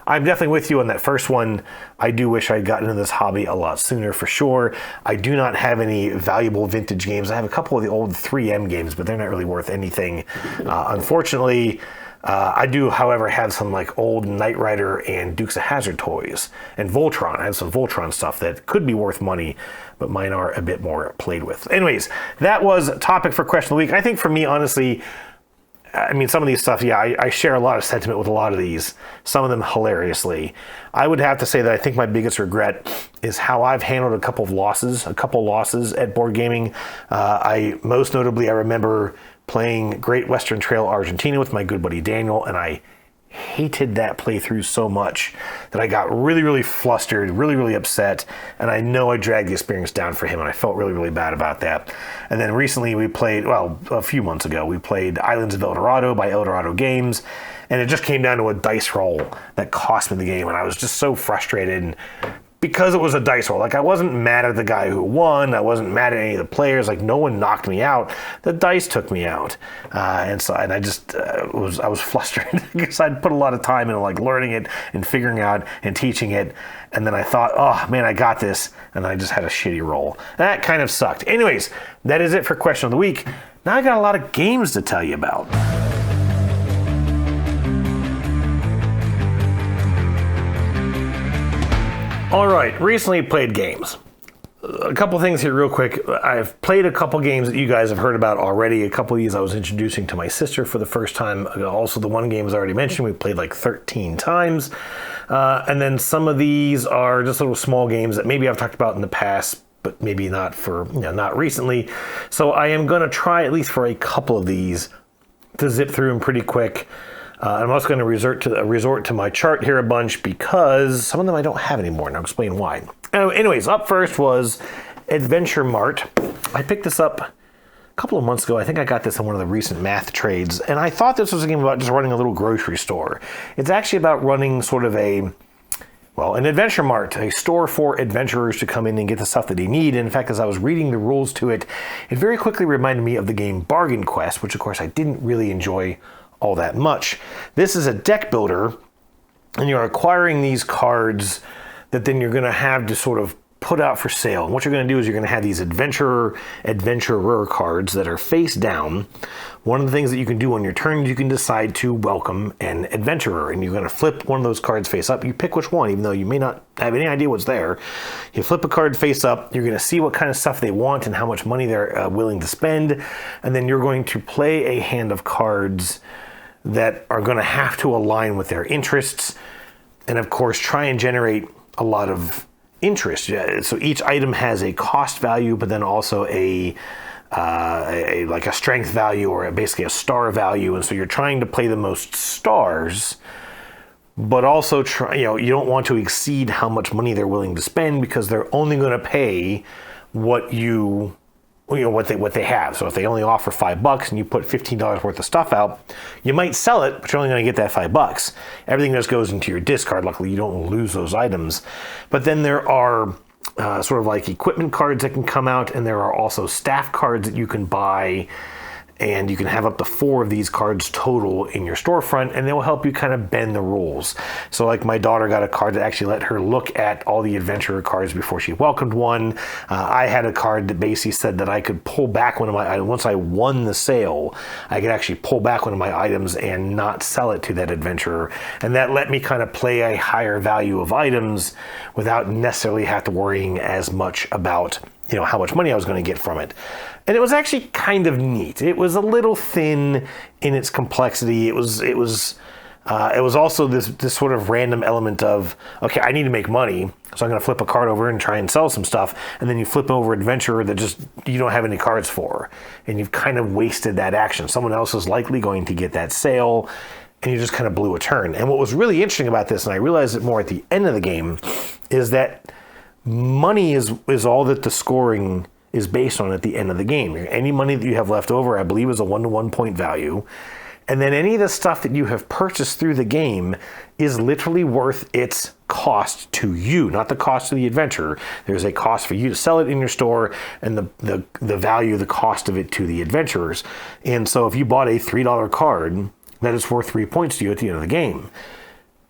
I'm definitely with you on that first one. I do wish I'd gotten into this hobby a lot sooner for sure. I do not have any valuable vintage games. I have a couple of the old 3M games, but they're not really worth anything. Unfortunately, I do, however, have some like old Knight Rider and Dukes of Hazzard toys, and Voltron. I have some Voltron stuff that could be worth money, but mine are a bit more played with. Anyways, that was topic for question of the week. I think for me, honestly, I mean, some of these stuff, yeah, I share a lot of sentiment with a lot of these, some of them hilariously. I would have to say that I think my biggest regret is how I've handled a couple losses at board gaming. Most notably, I remember playing Great Western Trail Argentina with my good buddy Daniel, and I hated that playthrough so much that I got really, really flustered, really, really upset, and I know I dragged the experience down for him, and I felt really, really bad about that. And then recently we played, well, a few months ago, we played Islands of El Dorado by El Dorado Games, and it just came down to a dice roll that cost me the game, and I was just so frustrated because it was a dice roll. Like, I wasn't mad at the guy who won. I wasn't mad at any of the players. Like, no one knocked me out. The dice took me out. And I just was flustered because I'd put a lot of time into like learning it and figuring out and teaching it. And then I thought, oh man, I got this. And I just had a shitty roll. That kind of sucked. Anyways, that is it for question of the week. Now I got a lot of games to tell you about. All right, recently played games. A couple things here real quick. I've played a couple games that you guys have heard about already. A couple of these I was introducing to my sister for the first time. Also, the one game was already mentioned. We played like 13 times. And then some of these are just little small games that maybe I've talked about in the past, but maybe not not recently. So I am going to try, at least for a couple of these, to zip through them pretty quick. I'm also going to resort to my chart here a bunch because some of them I don't have anymore, and I'll explain why. Anyways, up first was Adventure Mart. I picked this up a couple of months ago. I think I got this in one of the recent math trades, and I thought this was a game about just running a little grocery store. It's actually about running sort of an Adventure Mart, a store for adventurers to come in and get the stuff that they need. And in fact, as I was reading the rules to it, it very quickly reminded me of the game Bargain Quest, which of course I didn't really enjoy all that much. This is a deck builder, and you're acquiring these cards that then you're going to have to sort of put out for sale. And what you're going to do is you're going to have these adventurer cards that are face down. One of the things that you can do on your turn is you can decide to welcome an adventurer, and you're going to flip one of those cards face up. You pick which one, even though you may not have any idea what's there. You flip a card face up, you're going to see what kind of stuff they want and how much money they're willing to spend, and then you're going to play a hand of cards that are going to have to align with their interests, and of course try and generate a lot of interest. So each item has a cost value, but then also a strength value, or basically a star value. And so you're trying to play the most stars, but also you don't want to exceed how much money they're willing to spend, because they're only going to pay what they have. So if they only offer $5 and you put $15 worth of stuff out, you might sell it, but you're only going to get that $5. Everything just goes into your discard. Luckily, you don't lose those items. But then there are sort of like equipment cards that can come out, and there are also staff cards that you can buy, and you can have up to 4 of these cards total in your storefront, and they will help you kind of bend the rules. So like my daughter got a card that actually let her look at all the adventurer cards before she welcomed one. I had a card that basically said that I could pull back one of my items. Once I won the sale, I could actually pull back one of my items and not sell it to that adventurer. And that let me kind of play a higher value of items without necessarily have to worrying as much about how much money I was going to get from it. And it was actually kind of neat. It was a little thin in its complexity. It was also this sort of random element of, okay, I need to make money, so I'm going to flip a card over and try and sell some stuff. And then you flip over adventurer that just you don't have any cards for, and you've kind of wasted that action. Someone else is likely going to get that sale, and you just kind of blew a turn. And what was really interesting about this, and I realized it more at the end of the game, is that money is all that the scoring is based on at the end of the game. Any money that you have left over, I believe, is a 1-to-1 point value. And then any of the stuff that you have purchased through the game is literally worth its cost to you, not the cost of the adventurer. There's a cost for you to sell it in your store, and the value, the cost of it to the adventurers. And so if you bought a $3 card, that is worth 3 points to you at the end of the game.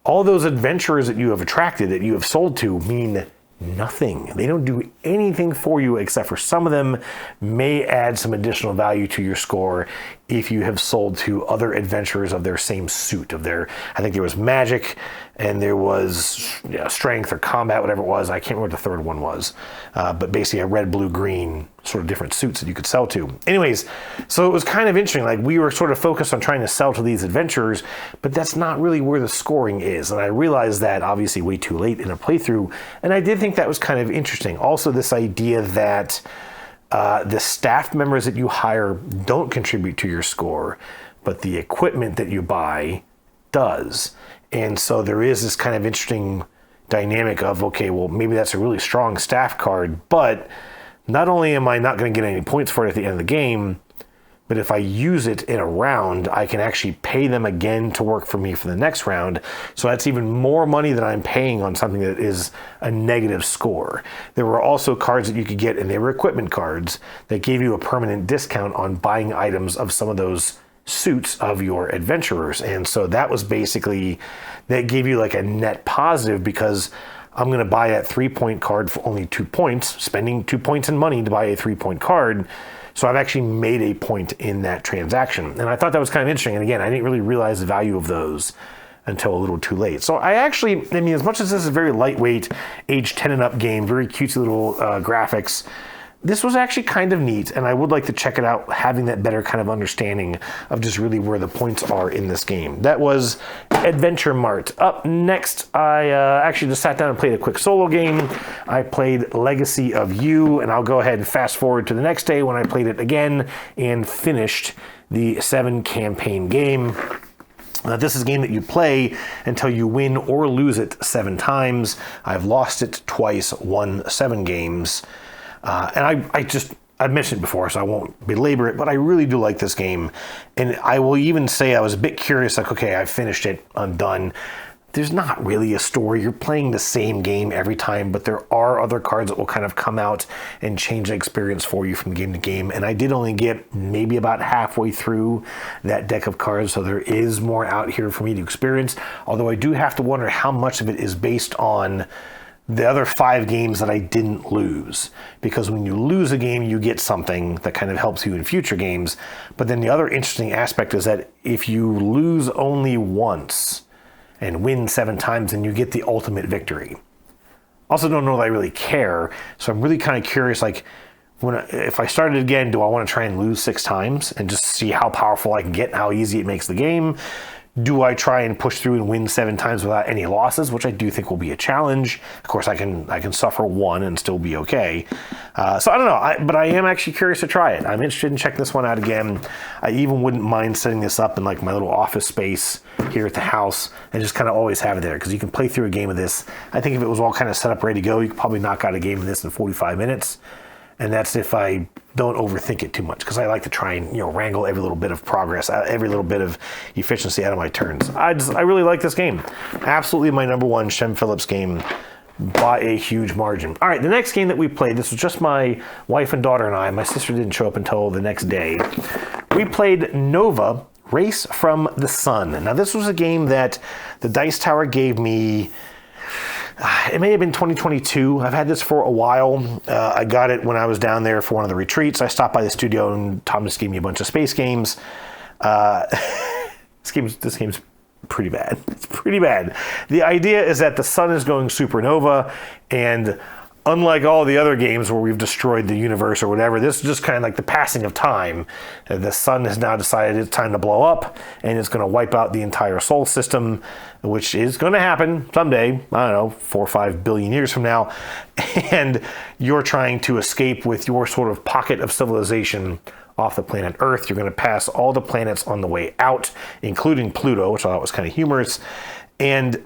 all those adventurers that you have attracted, that you have sold to, mean nothing. They don't do anything for you, except for some of them may add some additional value to your score if you have sold to other adventurers of their same suit. I think there was magic, and there was strength or combat, whatever it was. I can't remember what the third one was. But basically a red, blue, green sort of different suits that you could sell to. Anyways, so it was kind of interesting. Like, we were sort of focused on trying to sell to these adventurers, but that's not really where the scoring is. And I realized that obviously way too late in a playthrough. And I did think that was kind of interesting. Also, this idea that the staff members that you hire don't contribute to your score, but the equipment that you buy does. And so there is this kind of interesting dynamic of, okay, well, maybe that's a really strong staff card, but not only am I not going to get any points for it at the end of the game, but if I use it in a round, I can actually pay them again to work for me for the next round. So that's even more money than I'm paying on something that is a negative score. There were also cards that you could get, and they were equipment cards that gave you a permanent discount on buying items of some of those suits of your adventurers. And so that was basically, that gave you like a net positive, because I'm going to buy that 3-point card for only 2 points, spending 2 points in money to buy a 3-point card. So I've actually made a point in that transaction. And I thought that was kind of interesting. And again, I didn't really realize the value of those until a little too late. So I mean, as much as this is a very lightweight, age 10 and up game, very cutesy little graphics, this was actually kind of neat, and I would like to check it out, having that better kind of understanding of just really where the points are in this game. That was Adventure Mart. Up next, I actually just sat down and played a quick solo game. I played Legacy of You, and I'll go ahead and fast forward to the next day when I played it again and finished the 7-campaign game. This is a game that you play until you win or lose it 7 times. I've lost it twice, won 7 games. And I've mentioned it before, so I won't belabor it, but I really do like this game. And I will even say I was a bit curious, like, okay, I finished it, I'm done. There's not really a story. You're playing the same game every time, but there are other cards that will kind of come out and change the experience for you from game to game. And I did only get maybe about halfway through that deck of cards, so there is more out here for me to experience. Although I do have to wonder how much of it is based on the other 5 games that I didn't lose, because when you lose a game, you get something that kind of helps you in future games. But then the other interesting aspect is that if you lose only once and win 7 times, then you get the ultimate victory. Also, don't know that I really care, so I'm really kind of curious, like, if I started again, do I want to try and lose 6 times and just see how powerful I can get and how easy it makes the game? Do I try and push through and win 7 times without any losses, which I do think will be a challenge? Of course, I can suffer 1 and still be okay. So I don't know, but I am actually curious to try it. I'm interested in checking this one out again. I even wouldn't mind setting this up in like my little office space here at the house and just kind of always have it there, because you can play through a game of this. I think if it was all kind of set up ready to go, you could probably knock out a game of this in 45 minutes. And that's if I don't overthink it too much, because I like to try and, wrangle every little bit of progress, every little bit of efficiency out of my turns. I really like this game. Absolutely my number 1 Shem Phillips game by a huge margin. All right, the next game that we played, this was just my wife and daughter and I. My sister didn't show up until the next day. We played Nova, Race from the Sun. Now, this was a game that the Dice Tower gave me. It may have been 2022. I've had this for a while. I got it when I was down there for one of the retreats. I stopped by the studio and Tom just gave me a bunch of space games. This game's pretty bad. It's pretty bad. The idea is that the sun is going supernova, and unlike all the other games where we've destroyed the universe or whatever, this is just kind of like the passing of time. The sun has now decided it's time to blow up, and it's going to wipe out the entire solar system, which is going to happen someday, I don't know, 4 or 5 billion years from now. And you're trying to escape with your sort of pocket of civilization off the planet Earth. You're going to pass all the planets on the way out, including Pluto, which I thought was kind of humorous. And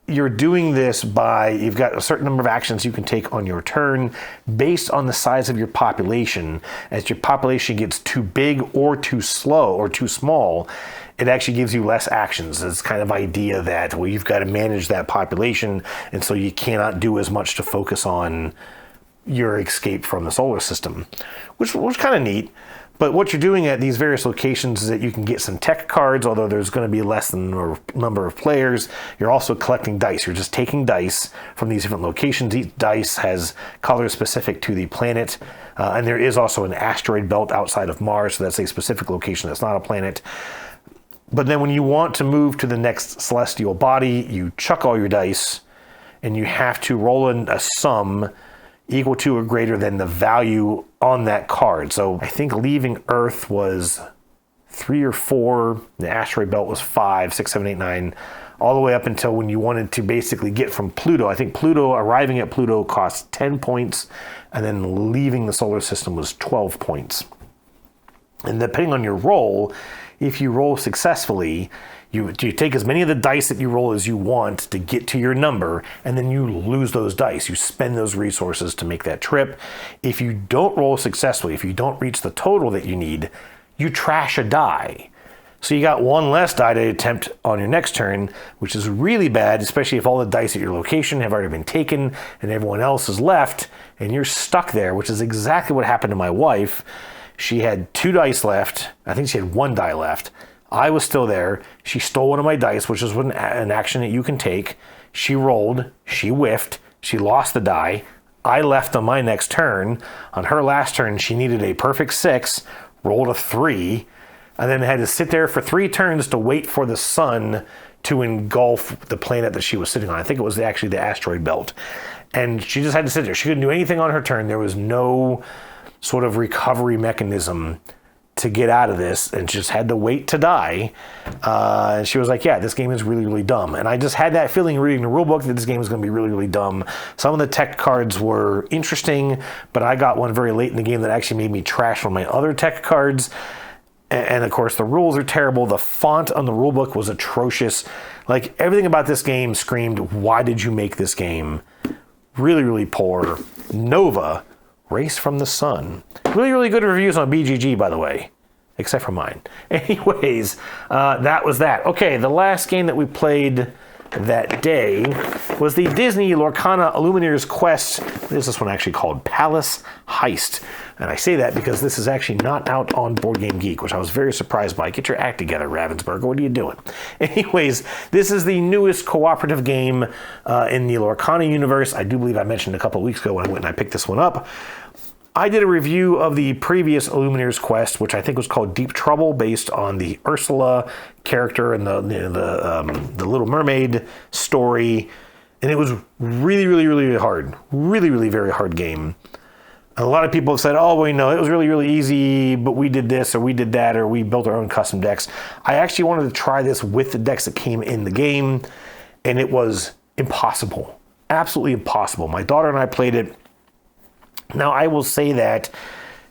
you're doing this by, you've got a certain number of actions you can take on your turn based on the size of your population. As your population gets too big or too slow or too small, it actually gives you less actions. It's kind of idea that, well, you've got to manage that population, and so you cannot do as much to focus on your escape from the solar system, which was kind of neat. But what you're doing at these various locations is that you can get some tech cards, although there's going to be less than the number of players. You're also collecting dice. You're just taking dice from these different locations. Each dice has colors specific to the planet. And there is also an asteroid belt outside of Mars, so that's a specific location that's not a planet. But then when you want to move to the next celestial body, you chuck all your dice, and you have to roll in a sum equal to or greater than the value on that card. So I think leaving Earth was 3 or 4, the asteroid belt was 5, 6, 7, 8, 9, all the way up until when you wanted to basically get from Pluto. I think arriving at Pluto costs 10 points, and then leaving the solar system was 12 points. And depending on your roll, if you roll successfully, you take as many of the dice that you roll as you want to get to your number, and then you lose those dice. You spend those resources to make that trip. If you don't roll successfully, if you don't reach the total that you need, you trash a die. So you got one less die to attempt on your next turn, which is really bad, especially if all the dice at your location have already been taken and everyone else is left, and you're stuck there, which is exactly what happened to my wife. She had 2 dice left. I think she had 1 die left. I was still there. She stole one of my dice, which is an action that you can take. She rolled. She whiffed. She lost the die. I left on my next turn. On her last turn, she needed a perfect 6, rolled a 3, and then had to sit there for 3 turns to wait for the sun to engulf the planet that she was sitting on. I think it was actually the asteroid belt. And she just had to sit there. She couldn't do anything on her turn. There was no sort of recovery mechanism to get out of this, and just had to wait to die. And she was like, yeah, this game is really, really dumb. And I just had that feeling reading the rule book that this game was going to be really, really dumb. Some of the tech cards were interesting, but I got one very late in the game that actually made me trash one of my other tech cards. And of course, the rules are terrible. The font on the rule book was atrocious. Like, everything about this game screamed, why did you make this game? Really, really poor. Nova, Race from the Sun. Really, really good reviews on BGG, by the way. Except for mine. Anyways, that was that. Okay, the last game that we played that day was the Disney Lorcana Illumineers Quest. What is this one actually called? Palace Heist. And I say that because this is actually not out on Board Game Geek, which I was very surprised by. Get your act together, Ravensburger. What are you doing? Anyways, this is the newest cooperative game in the Lorcana universe. I do believe I mentioned a couple of weeks ago when I went and I picked this one up. I did a review of the previous Illumineers Quest, which I think was called Deep Trouble, based on the Ursula character and the Little Mermaid story. And it was really, really, really hard. Really, really very hard game. A lot of people have said, oh, well, it was really, really easy, but we did this or we did that or we built our own custom decks. I actually wanted to try this with the decks that came in the game, and it was impossible. Absolutely impossible. My daughter and I played it. Now, I will say that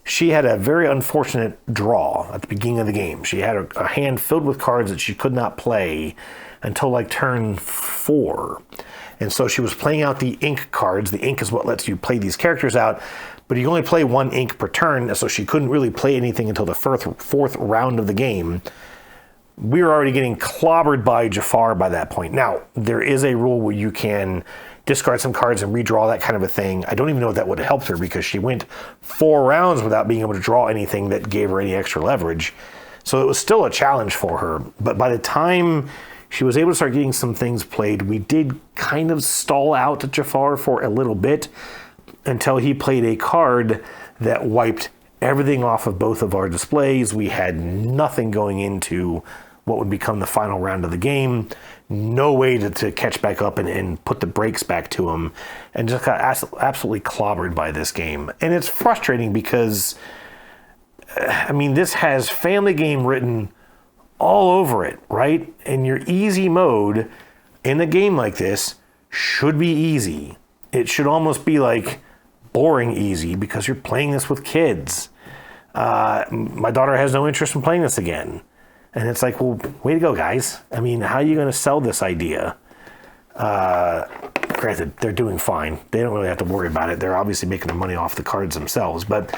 she had a very unfortunate draw at the beginning of the game. She had a hand filled with cards that she could not play until like turn 4. And so she was playing out the ink cards. The ink is what lets you play these characters out, but you can only play 1 ink per turn, so she couldn't really play anything until the fourth round of the game. We were already getting clobbered by Jafar by that point. Now, there is a rule where you can discard some cards and redraw, that kind of a thing. I don't even know if that would have helped her, because she went 4 rounds without being able to draw anything that gave her any extra leverage. So it was still a challenge for her. But by the time she was able to start getting some things played, we did kind of stall out Jafar for a little bit until he played a card that wiped everything off of both of our displays. We had nothing going into what would become the final round of the game. No way to catch back up and put the brakes back to him, and just got absolutely clobbered by this game. And it's frustrating because, this has family game written all over it, right? And your easy mode in a game like this should be easy. It should almost be like boring easy, because you're playing this with kids. My daughter has no interest in playing this again. And it's like, well, way to go, guys. How are you going to sell this idea? Granted, they're doing fine. They don't really have to worry about it. They're obviously making their money off the cards themselves. But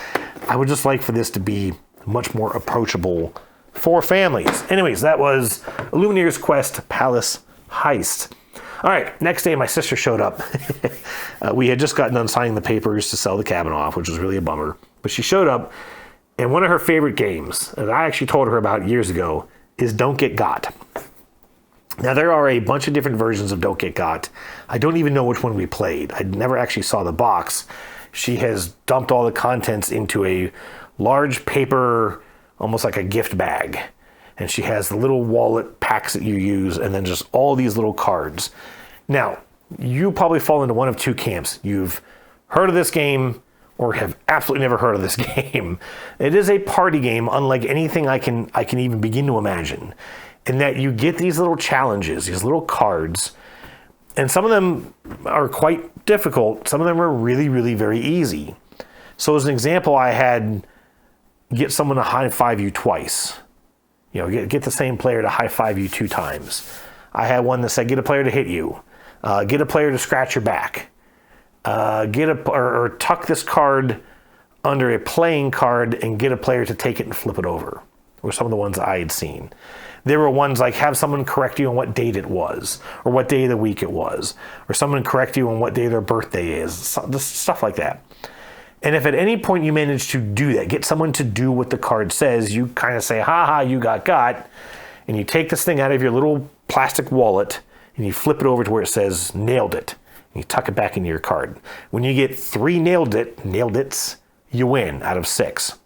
I would just like for this to be much more approachable for families. Anyways, that was Illumineers Quest Palace Heist. All right, next day my sister showed up. We had just gotten done signing the papers to sell the cabin off, which was really a bummer. But she showed up, And one of her favorite games, that I actually told her about years ago, is Don't Get Got. Now, there are a bunch of different versions of Don't Get Got. I don't even know which one we played. I never actually saw the box. She has dumped all the contents into a large paper, almost like a gift bag. And she has the little wallet packs that you use, and then just all these little cards. Now, you probably fall into one of two camps. You've heard of this game or have absolutely never heard of this game. It is a party game unlike anything I can even begin to imagine. In that you get these little challenges, these little cards, and some of them are quite difficult. Some of them are really, really very easy. So as an example, I had get someone to high five you twice. You know, get the same player to high five you 2 times. I had one that said get a player to hit you, get a player to scratch your back. Or tuck this card under a playing card and get a player to take it and flip it over, were some of the ones I had seen. There were ones like have someone correct you on what date it was, or what day of the week it was, or someone correct you on what day their birthday is, stuff like that. And if at any point you manage to do that, get someone to do what the card says, you kind of say, ha ha, you got, and you take this thing out of your little plastic wallet and you flip it over to where it says nailed it. You tuck it back into your card. When you get 3 nailed its, you win out of 6.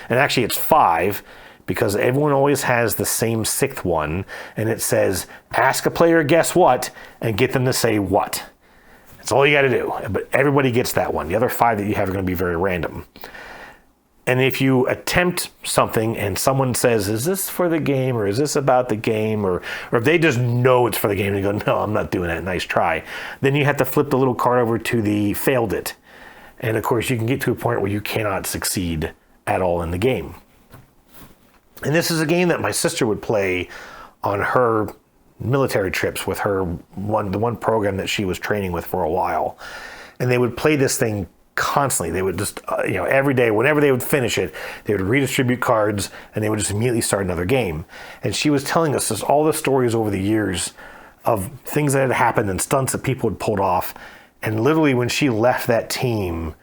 And actually it's 5 because everyone always has the same 6th one, and it says ask a player guess what and get them to say what. That's all you got to do. But everybody gets that one. The other 5 that you have are going to be very random. And if you attempt something and someone says, is this for the game or is this about the game? Or if they just know it's for the game and go, no, I'm not doing that, nice try. Then you have to flip the little card over to the failed it. And of course you can get to a point where you cannot succeed at all in the game. And this is a game that my sister would play on her military trips with the one program that she was training with for a while. And they would play this thing constantly. They would just, every day, whenever they would finish it, they would redistribute cards and they would just immediately start another game. And she was telling us just all the stories over the years of things that had happened and stunts that people had pulled off. And literally when she left that team,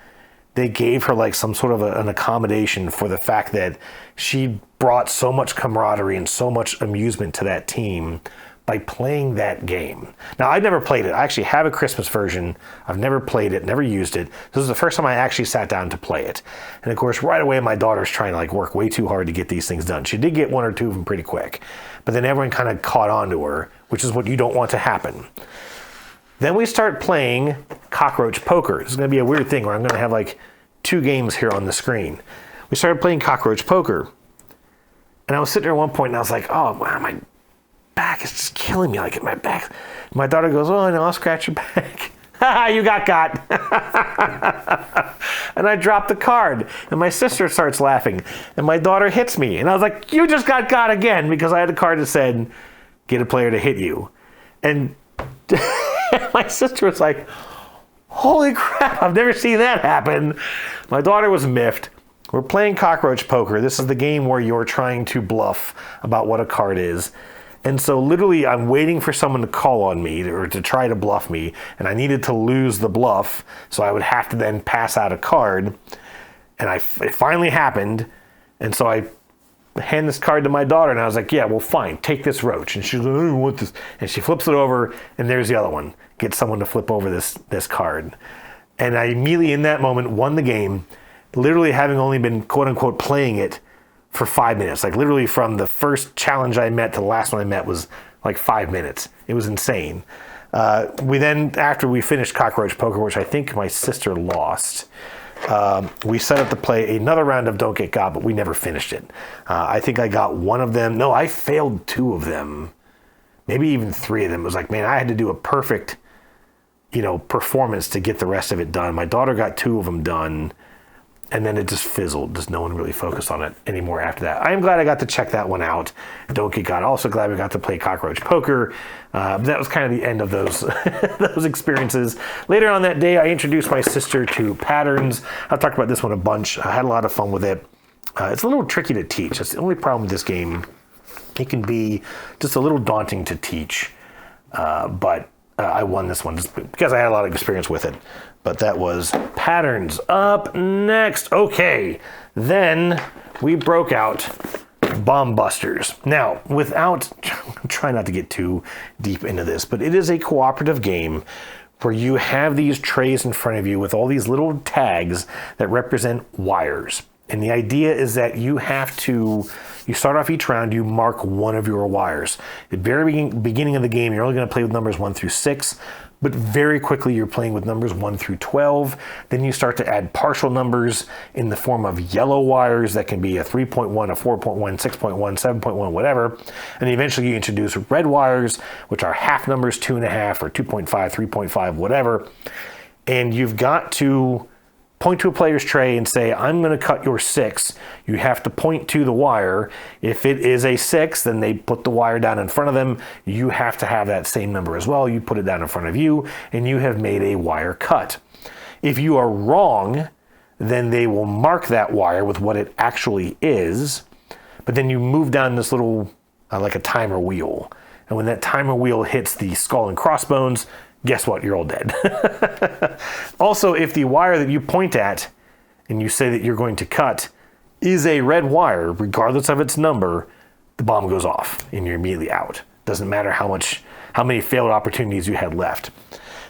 they gave her like some sort of an accommodation for the fact that she brought so much camaraderie and so much amusement to that team by playing that game. Now, I'd never played it. I actually have a Christmas version. I've never played it, never used it. This is the first time I actually sat down to play it. And of course, right away, my daughter's trying to work way too hard to get these things done. She did get 1 or 2 of them pretty quick, but then everyone kind of caught on to her, which is what you don't want to happen. Then we start playing cockroach poker. This is going to be a weird thing where I'm going to have 2 games here on the screen. We started playing cockroach poker. And I was sitting there at one point and I was like, oh, wow, my back is just killing me. My back. My daughter goes, oh, no, I'll scratch your back. You got. And I dropped the card. And my sister starts laughing. And my daughter hits me. And I was like, you just got again, because I had a card that said, get a player to hit you. And my sister was like, holy crap, I've never seen that happen. My daughter was miffed. We're playing cockroach poker. This is the game where you're trying to bluff about what a card is. And so literally I'm waiting for someone to call on me or to try to bluff me, and I needed to lose the bluff, so I would have to then pass out a card. And it finally happened, and so I hand this card to my daughter, and I was like, yeah, well, fine, take this roach. And she's like, I don't want this. And she flips it over, and there's the other one. Get someone to flip over this card. And I immediately in that moment won the game, literally having only been quote-unquote playing it for 5 minutes. Literally from the first challenge I met to the last one I met was 5 minutes. It was insane. We then, after we finished cockroach poker, which I think my sister lost, we set up to play another round of Don't Get Got, but we never finished it. I think I got 1 of them. No, I failed 2 of them. Maybe even 3 of them. It was I had to do a perfect, performance to get the rest of it done. My daughter got 2 of them done. And then it just fizzled. Just no one really focused on it anymore after that. I am glad I got to check that one out. Don't Get Got. Also glad we got to play cockroach poker. That was kind of the end of those those experiences. Later on that day, I introduced my sister to patterns. I've talked about this one a bunch. I had a lot of fun with it. It's a little tricky to teach. That's the only problem with this game. It can be just a little daunting to teach. But I won this one just because I had a lot of experience with it. But that was patterns. Up next. Okay. Then we broke out Bomb Busters. Now, try not to get too deep into this, but it is a cooperative game where you have these trays in front of you with all these little tags that represent wires. And the idea is that you start off each round, you mark one of your wires. At the very beginning of the game, you're only going to play with numbers 1 through 6, but very quickly you're playing with numbers 1 through 12. Then you start to add partial numbers in the form of yellow wires that can be a 3.1, a 4.1, 6.1, 7.1, whatever. And eventually you introduce red wires, which are half numbers, 2.5 or 2.5, 3.5, whatever. And you've got to point to a player's tray and say, I'm going to cut your 6. You have to point to the wire. If it is a 6, then they put the wire down in front of them. You have to have that same number as well. You put it down in front of you, and you have made a wire cut. If you are wrong, then they will mark that wire with what it actually is, but then you move down this little, like a timer wheel. And when that timer wheel hits the skull and crossbones, guess what? You're all dead. Also, if the wire that you point at and you say that you're going to cut is a red wire, regardless of its number, the bomb goes off and you're immediately out. Doesn't matter how many failed opportunities you had left.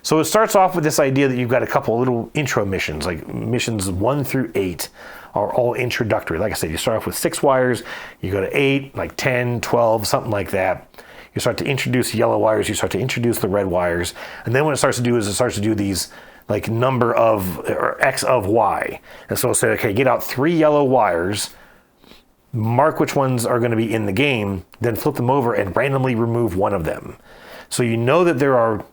So it starts off with this idea that you've got a couple of little intro missions, like missions 1 through 8 are all introductory. Like I said, you start off with 6 wires, you go to 8, like 10, 12, something like that. You start to introduce yellow wires, you start to introduce the red wires, and then what it starts to do is it starts to do these like number of, or X of Y. And so it'll say, okay, get out 3 yellow wires, mark which ones are going to be in the game, then flip them over and randomly remove one of them. So you know that there are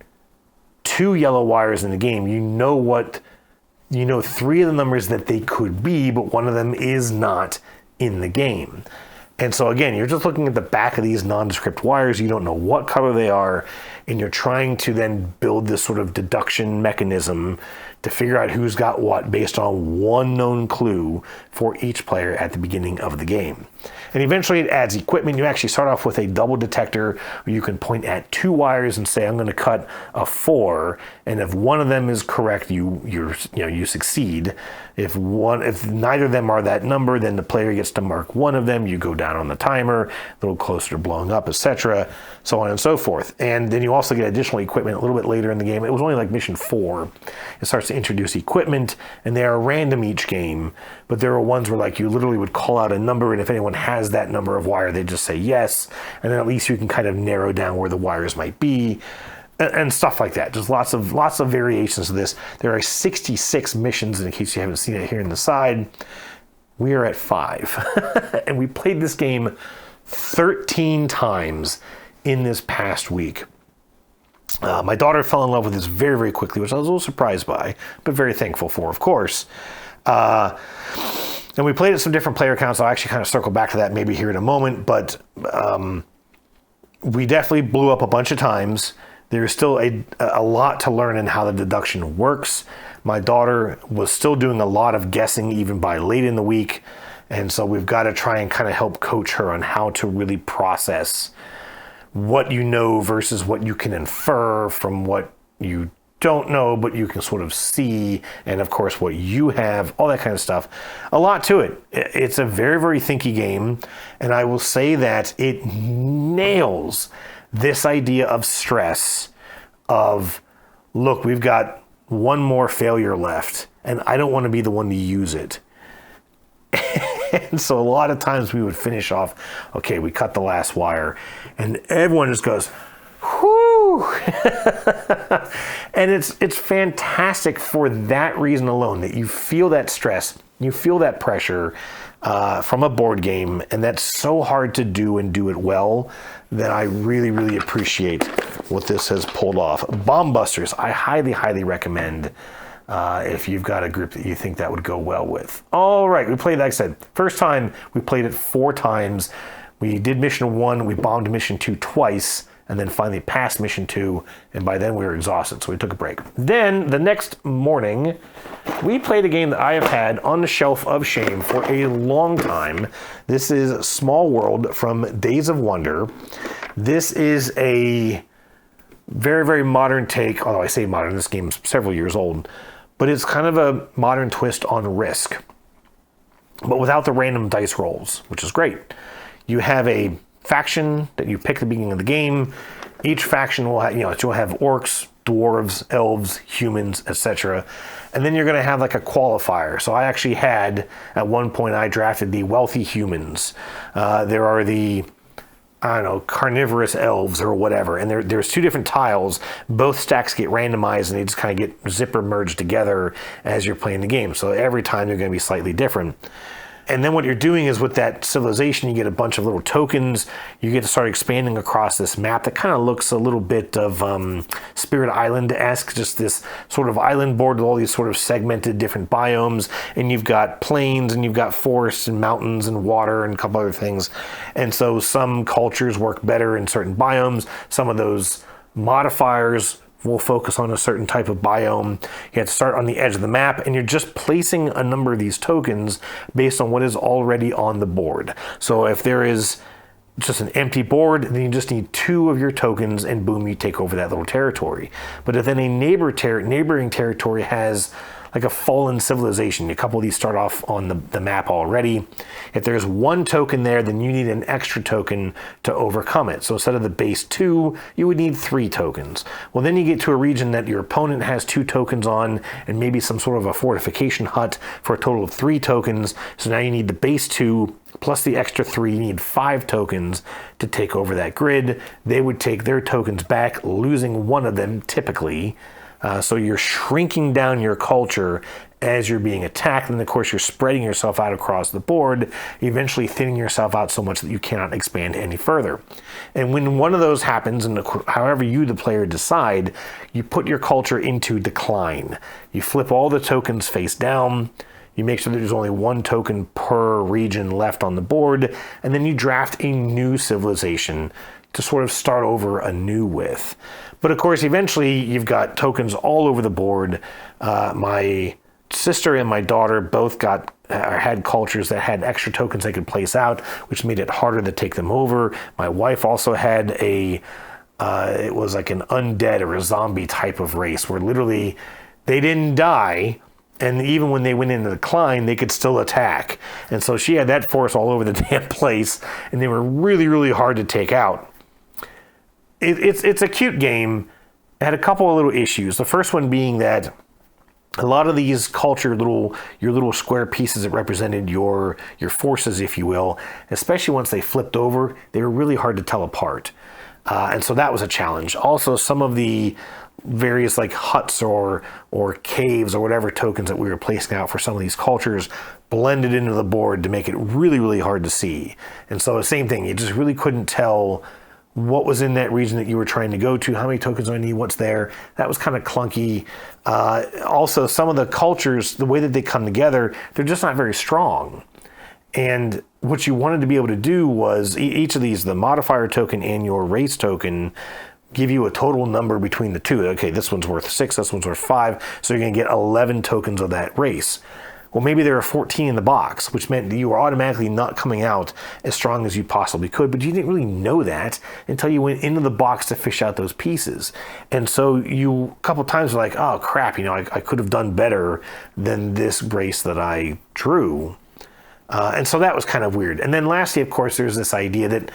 2 yellow wires in the game. You know 3 of the numbers that they could be, but one of them is not in the game. And so again, you're just looking at the back of these nondescript wires. You don't know what color they are, and you're trying to then build this sort of deduction mechanism to figure out who's got what based on one known clue for each player at the beginning of the game. And eventually it adds equipment. You actually start off with a double detector where you can point at 2 wires and say, I'm going to cut a 4. And if one of them is correct, you succeed. If neither of them are that number, then the player gets to mark one of them. You go down on the timer, a little closer to blowing up, etc., so on and so forth. And then you also get additional equipment a little bit later in the game. It was only like mission 4. It starts to introduce equipment, and they are random each game. But there are ones where like you literally would call out a number, and if anyone has that number of wire, they just say yes, and then at least you can kind of narrow down where the wires might be. And stuff like that. Just lots of variations of this. There are 66 missions, in case you haven't seen it here in the side. We are at 5. And we played this game 13 times in this past week. My daughter fell in love with this very, very quickly, which I was a little surprised by, but very thankful for, of course. And we played at some different player counts. I'll actually kind of circle back to that maybe here in a moment, but we definitely blew up a bunch of times. There's still a lot to learn in how the deduction works. My daughter was still doing a lot of guessing even by late in the week. And so we've got to try and kind of help coach her on how to really process what you know versus what you can infer from what you don't know, but you can sort of see. And of course, what you have, all that kind of stuff. A lot to it. It's a very, very thinky game. And I will say that it nails this idea of stress of, look, we've got one more failure left, and I don't want to be the one to use it. And so a lot of times we would finish off, okay, we cut the last wire, and everyone just goes, whoo! And it's fantastic for that reason alone, that you feel that stress, you feel that pressure from a board game, and that's so hard to do and do it well, that I really, really appreciate what this has pulled off. Bomb Busters, I highly, highly recommend if you've got a group that you think that would go well with. All right, we played, like I said, first time we played it 4 times. We did mission 1, we bombed mission 2 twice, and then finally passed mission 2, and by then we were exhausted, so we took a break. Then, the next morning, we played a game that I have had on the shelf of shame for a long time. This is Small World from Days of Wonder. This is a very, very modern take, although I say modern, this game's several years old, but it's kind of a modern twist on Risk. but without the random dice rolls, which is great. You have a faction that you pick at the beginning of the game. Each faction will have, you'll have orcs, dwarves, elves, humans, etc. And then you're going to have like a qualifier. So I actually had, at one point, I drafted the wealthy humans. There are the, carnivorous elves or whatever. And there's two different tiles. Both stacks get randomized and they just kind of get zipper merged together as you're playing the game. So every time they're going to be slightly different. And then what you're doing is with that civilization, you get a bunch of little tokens. You get to start expanding across this map that kind of looks a little bit of Spirit Island-esque, just this sort of island board with all these sort of segmented different biomes. And you've got plains and you've got forests and mountains and water and a couple other things. And so some cultures work better in certain biomes. Some of those modifiers will focus on a certain type of biome. You have to start on the edge of the map, and you're just placing a number of these tokens based on what is already on the board. So if there is just an empty board, then you just need 2 of your tokens, and boom, you take over that little territory. But if then a neighboring territory has like a fallen civilization, a couple of these start off on the map already. If there's 1 token there, then you need an extra token to overcome it. So instead of the base 2, you would need 3 tokens. Well, then you get to a region that your opponent has 2 tokens on, and maybe some sort of a fortification hut for a total of 3 tokens. So now you need the base 2 plus the extra 3. You need 5 tokens to take over that grid. They would take their tokens back, losing 1 of them typically. So you're shrinking down your culture as you're being attacked, and of course you're spreading yourself out across the board, eventually thinning yourself out so much that you cannot expand any further. And when one of those happens, and however you, the player, decide, you put your culture into decline. You flip all the tokens face down. You make sure that there's only 1 token per region left on the board, and then you draft a new civilization to sort of start over anew with. But of course, eventually you've got tokens all over the board. My sister and my daughter both had cultures that had extra tokens they could place out, which made it harder to take them over. My wife also had it was like an undead or a zombie type of race where literally they didn't die. And even when they went into decline, they could still attack. And so she had that force all over the damn place, and they were really, really hard to take out. It's a cute game. It had a couple of little issues. The first one being that a lot of these your little square pieces that represented your forces, if you will, especially once they flipped over, they were really hard to tell apart. And so that was a challenge. Also, some of the various like huts or caves or whatever tokens that we were placing out for some of these cultures blended into the board to make it really, really hard to see. And so the same thing, you just really couldn't tell what was in that region that you were trying to go to, how many tokens I need, what's there. That was kind of clunky. Also, some of the cultures, the way that they come together, they're just not very strong. And what you wanted to be able to do was each of these, the modifier token and your race token, give you a total number between the two. Okay, this one's worth 6, this one's worth 5, so you're going to get 11 tokens of that race. Well, maybe there are 14 in the box, which meant that you were automatically not coming out as strong as you possibly could, but you didn't really know that until you went into the box to fish out those pieces. And so you, a couple times, were like, oh crap, I could have done better than this race that I drew. And so that was kind of weird. And then lastly, of course, there's this idea that,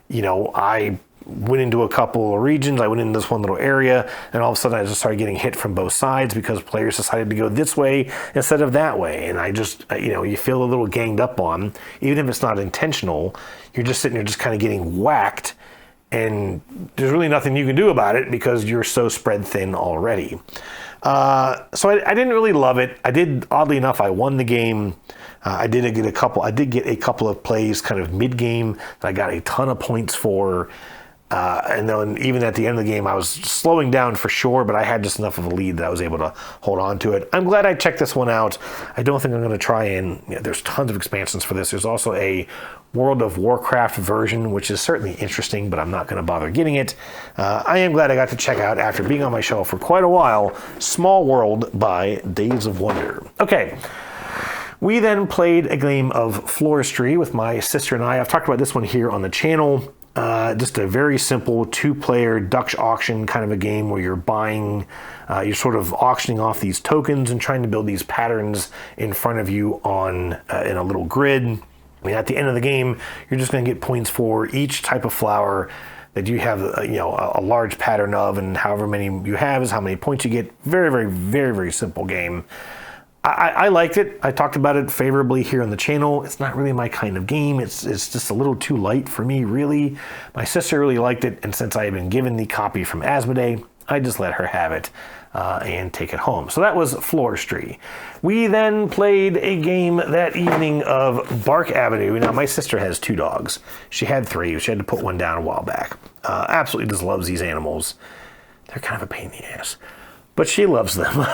I went into a couple of regions, I went into this one little area, and all of a sudden I just started getting hit from both sides because players decided to go this way instead of that way. And I just, you feel a little ganged up on, even if it's not intentional. You're just sitting there just kind of getting whacked, and there's really nothing you can do about it because you're so spread thin already. So I didn't really love it. Oddly enough, I won the game. I did get a couple of plays kind of mid-game that I got a ton of points for. And then even at the end of the game, I was slowing down for sure, but I had just enough of a lead that I was able to hold on to it. I'm glad I checked this one out. I don't think I'm going to try and, there's tons of expansions for this. There's also a World of Warcraft version, which is certainly interesting, but I'm not going to bother getting it. I am glad I got to check out, after being on my shelf for quite a while, Small World by Days of Wonder. Okay. We then played a game of Floristry with my sister and I. I've talked about this one here on the channel. Just a very simple two-player Dutch auction kind of a game where you're buying, you're sort of auctioning off these tokens and trying to build these patterns in front of you on in a little grid. I mean, at the end of the game, you're just going to get points for each type of flower that you have, a large pattern of, and however many you have is how many points you get. Very, very, very, very simple game. I liked it. I talked about it favorably here on the channel. It's not really my kind of game. It's just a little too light for me, really. My sister really liked it, and since I had been given the copy from Asmodee, I just let her have it and take it home. So that was Floristry. We then played a game that evening of Bark Avenue. Now, my sister has 2 dogs. She had 3. She had to put one down a while back. Absolutely just loves these animals. They're kind of a pain in the ass, but she loves them.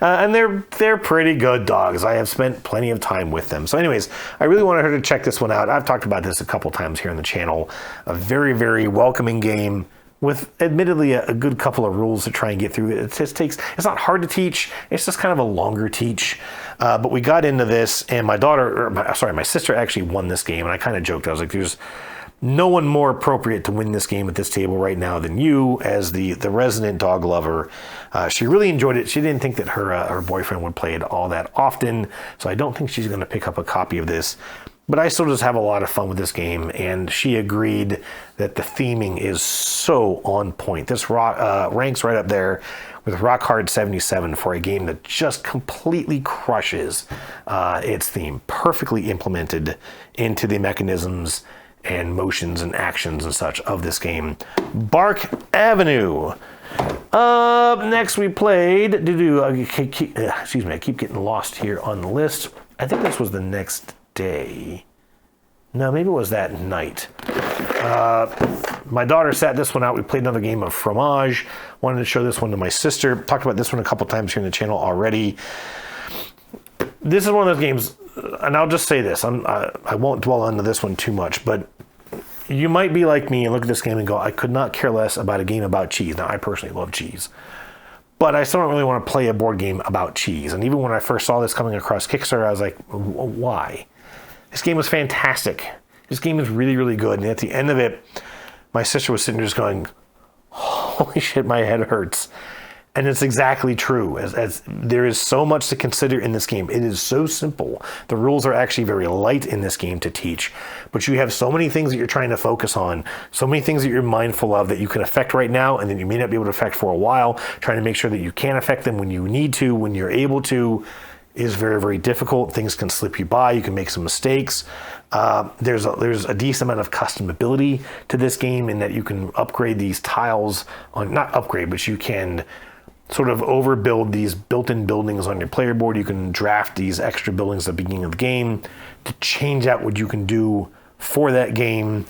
And they're pretty good dogs. I have spent plenty of time with them. So anyways, I really wanted her to check this one out. I've talked about this a couple times here on the channel. A very, very welcoming game with admittedly a good couple of rules to try and get through. It just takes, it's not hard to teach. It's just kind of a longer teach. But we got into this, and my sister actually won this game. And I kind of joked. I was like, there's no one more appropriate to win this game at this table right now than you, as the resident dog lover. She really enjoyed it. She didn't think that her boyfriend would play it all that often, so I don't think she's going to pick up a copy of this. But I still just have a lot of fun with this game, and she agreed that the theming is so on point. This ranks right up there with Rock Hard 77 for a game that just completely crushes its theme, perfectly implemented into the mechanisms and motions and actions and such of this game. Bark Avenue. Up next we played, excuse me, I keep getting lost here on the list. I think this was the next day. No, maybe it was that night. My daughter sat this one out. We played another game of Fromage. Wanted to show this one to my sister. Talked about this one a couple times here in the channel already. This is one of those games, and I'll just say this. I won't dwell on this one too much, but you might be like me and look at this game and go, I could not care less about a game about cheese. Now, I personally love cheese, but I still don't really want to play a board game about cheese. And even when I first saw this coming across Kickstarter, I was like, why? This game was fantastic. This game is really, really good. And at the end of it, my sister was sitting there just going, holy shit, my head hurts. And it's exactly true. As there is so much to consider in this game. It is so simple. The rules are actually very light in this game to teach, but you have so many things that you're trying to focus on, so many things that you're mindful of that you can affect right now, and then you may not be able to affect for a while. Trying to make sure that you can affect them when you need to, when you're able to, is very, very difficult. Things can slip you by. You can make some mistakes. There's a decent amount of customability to this game in that you can upgrade these tiles on, not upgrade, but you can sort of overbuild these built-in buildings on your player board. You can draft these extra buildings at the beginning of the game to change out what you can do for that game.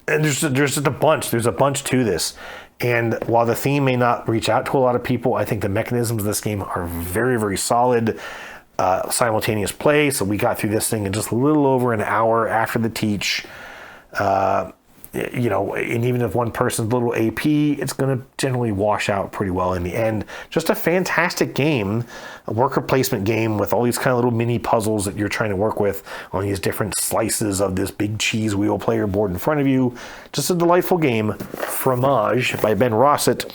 And there's just a bunch. There's a bunch to this. And while the theme may not reach out to a lot of people, I think the mechanisms of this game are very, very solid. Simultaneous play. So we got through this thing in just a little over an hour after the teach. And even if one person's a little AP, it's going to generally wash out pretty well in the end. Just a fantastic game, a worker placement game with all these kind of little mini puzzles that you're trying to work with on these different slices of this big cheese wheel player board in front of you. Just a delightful game. Fromage by Ben Rossett.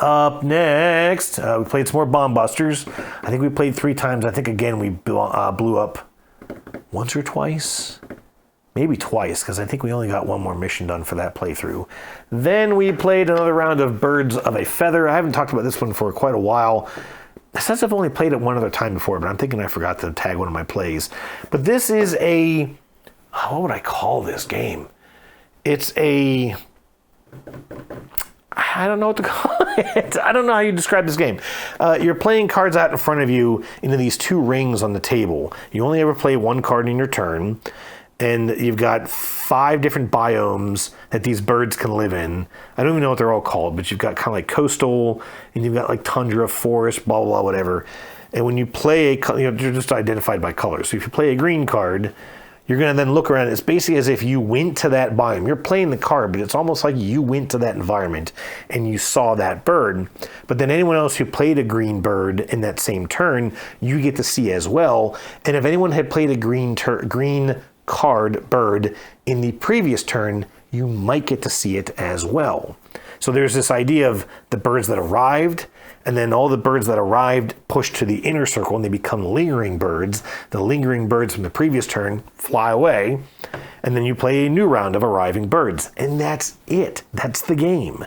Up next, we played some more Bomb Busters. I think we played 3 times. I think, again, we blew up once or twice. Maybe twice, because I think we only got one more mission done for that playthrough. Then we played another round of Birds of a Feather. I haven't talked about this one for quite a while. It says I've only played it one other time before, but I'm thinking I forgot to tag one of my plays. But this is what would I call this game? It's I don't know what to call it. I don't know how you describe this game. You're playing cards out in front of you into these 2 rings on the table. You only ever play 1 card in your turn. And you've got 5 different biomes that these birds can live in. I don't even know what they're all called, but you've got kind of like coastal, and you've got like tundra, forest, blah, blah, whatever. And when you play, you're just identified by color. So if you play a green card, you're going to then look around. It's basically as if you went to that biome. You're playing the card, but it's almost like you went to that environment and you saw that bird. But then anyone else who played a green bird in that same turn, you get to see as well. And if anyone had played a green bird in the previous turn, you might get to see it as well. So there's this idea of the birds that arrived, and then all the birds that arrived push to the inner circle and they become lingering birds. The lingering birds from the previous turn fly away, and then you play a new round of arriving birds. And that's it. That's the game.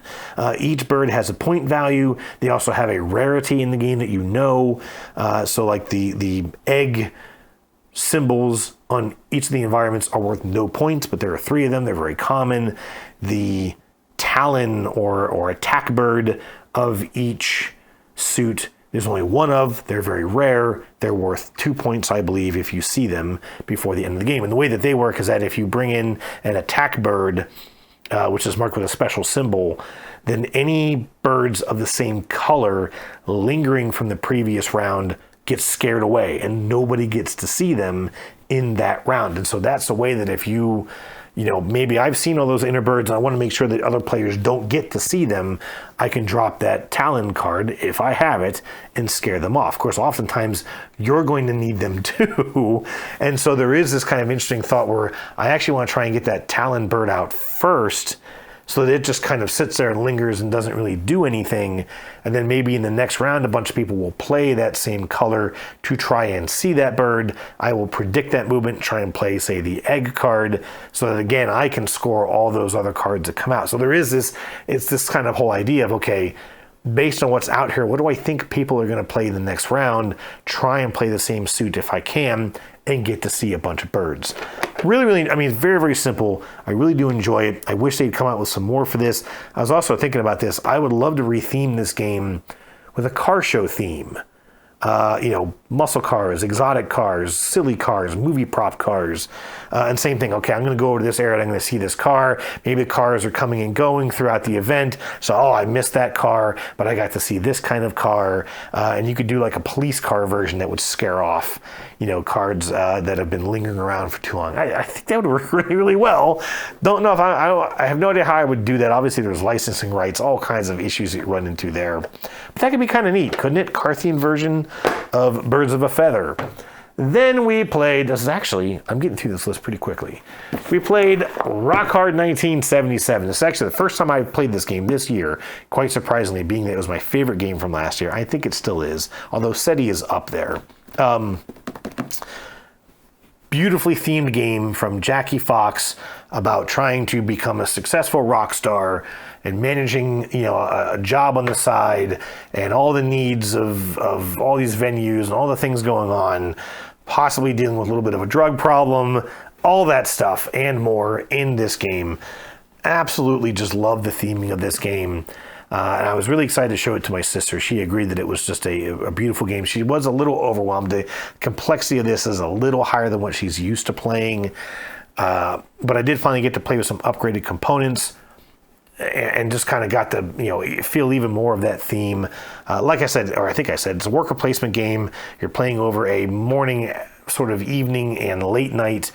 Each bird has a point value. They also have a rarity in the game that you know. So like the egg symbols on each of the environments are worth no points, but there are 3 of them. They're very common. The talon or attack bird of each suit, there's only 1 of. They're very rare. They're worth 2 points, I believe, if you see them before the end of the game. And the way that they work is that if you bring in an attack bird, which is marked with a special symbol, then any birds of the same color lingering from the previous round get scared away, and nobody gets to see them in that round. And so that's the way that if you maybe I've seen all those inner birds and I want to make sure that other players don't get to see them, I can drop that Talon card, if I have it, and scare them off. Of course, oftentimes you're going to need them too. And so there is this kind of interesting thought where I actually want to try and get that Talon bird out first, so that it just kind of sits there and lingers and doesn't really do anything. And then maybe in the next round, a bunch of people will play that same color to try and see that bird. I will predict that movement, try and play, say, the egg card, so that, again, I can score all those other cards that come out. So there is this kind of whole idea of, okay, based on what's out here, what do I think people are going to play in the next round? Try and play the same suit if I can, and get to see a bunch of birds. Really, it's very, very simple. I really do enjoy it. I wish they'd come out with some more for this. I was also thinking about this. I would love to retheme this game with a car show theme. Muscle cars, exotic cars, silly cars, movie prop cars, and same thing. Okay, I'm going to go over to this area and I'm going to see this car. Maybe the cars are coming and going throughout the event. So, I missed that car, but I got to see this kind of car. And you could do like a police car version that would scare off, cards that have been lingering around for too long. I think that would work really, really well. Don't know if I have no idea how I would do that. Obviously, there's licensing rights, all kinds of issues that you run into there. But that could be kind of neat, couldn't it? Car-themed version of Birds of a Feather. Then we played, I'm getting through this list pretty quickly. We played Rock Hard 1977. This is actually the first time I played this game this year, quite surprisingly, being that it was my favorite game from last year. I think it still is, although SETI is up there. Beautifully themed game from Jackie Fox about trying to become a successful rock star and managing, a job on the side and all the needs of all these venues and all the things going on, possibly dealing with a little bit of a drug problem, all that stuff and more in this game. Absolutely just love the theming of this game. And I was really excited to show it to my sister. She agreed that it was just a beautiful game. She was a little overwhelmed. The complexity of this is a little higher than what she's used to playing. But I did finally get to play with some upgraded components and just kind of got to feel even more of that theme. Like I said, or I think I said, it's a worker placement game. You're playing over a morning, sort of evening and late night.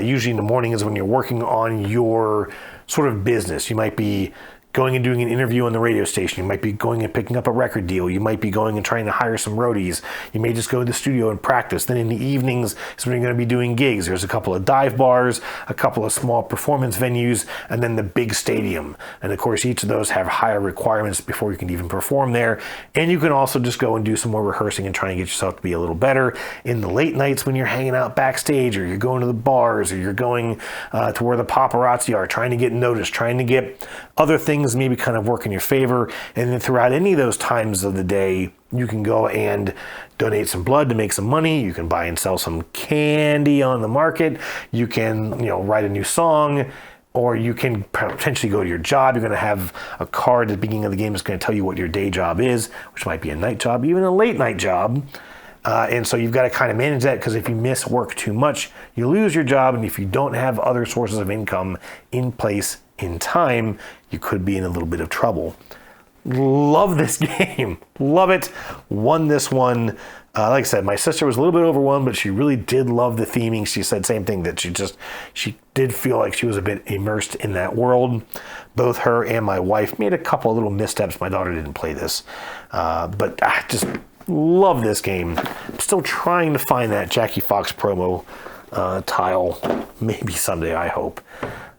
Usually in the morning is when you're working on your sort of business. You might be going and doing an interview on the radio station. You might be going and picking up a record deal. You might be going and trying to hire some roadies. You may just go to the studio and practice. Then in the evenings is when you're going to be doing gigs. There's a couple of dive bars, a couple of small performance venues, and then the big stadium. And of course, each of those have higher requirements before you can even perform there. And you can also just go and do some more rehearsing and try and get yourself to be a little better. In the late nights when you're hanging out backstage, or you're going to the bars, or you're going to where the paparazzi are, trying to get noticed, trying to get other things maybe kind of work in your favor. And then throughout any of those times of the day, you can go and donate some blood to make some money. You can buy and sell some candy on the market. You can, write a new song, or you can potentially go to your job. You're going to have a card at the beginning of the game that's going to tell you what your day job is, which might be a night job, even a late night job. And so you've got to kind of manage that, because if you miss work too much, you lose your job. And if you don't have other sources of income in place in time, you could be in a little bit of trouble. Love this game. Love it. Won this one. Like I said, my sister was a little bit overwhelmed, but she really did love the theming. She said same thing, that she did feel like she was a bit immersed in that world. Both her and my wife made a couple of little missteps. My daughter didn't play this, but I just love this game. I'm still trying to find that Jackie Fox promo. tile. Maybe someday, I hope.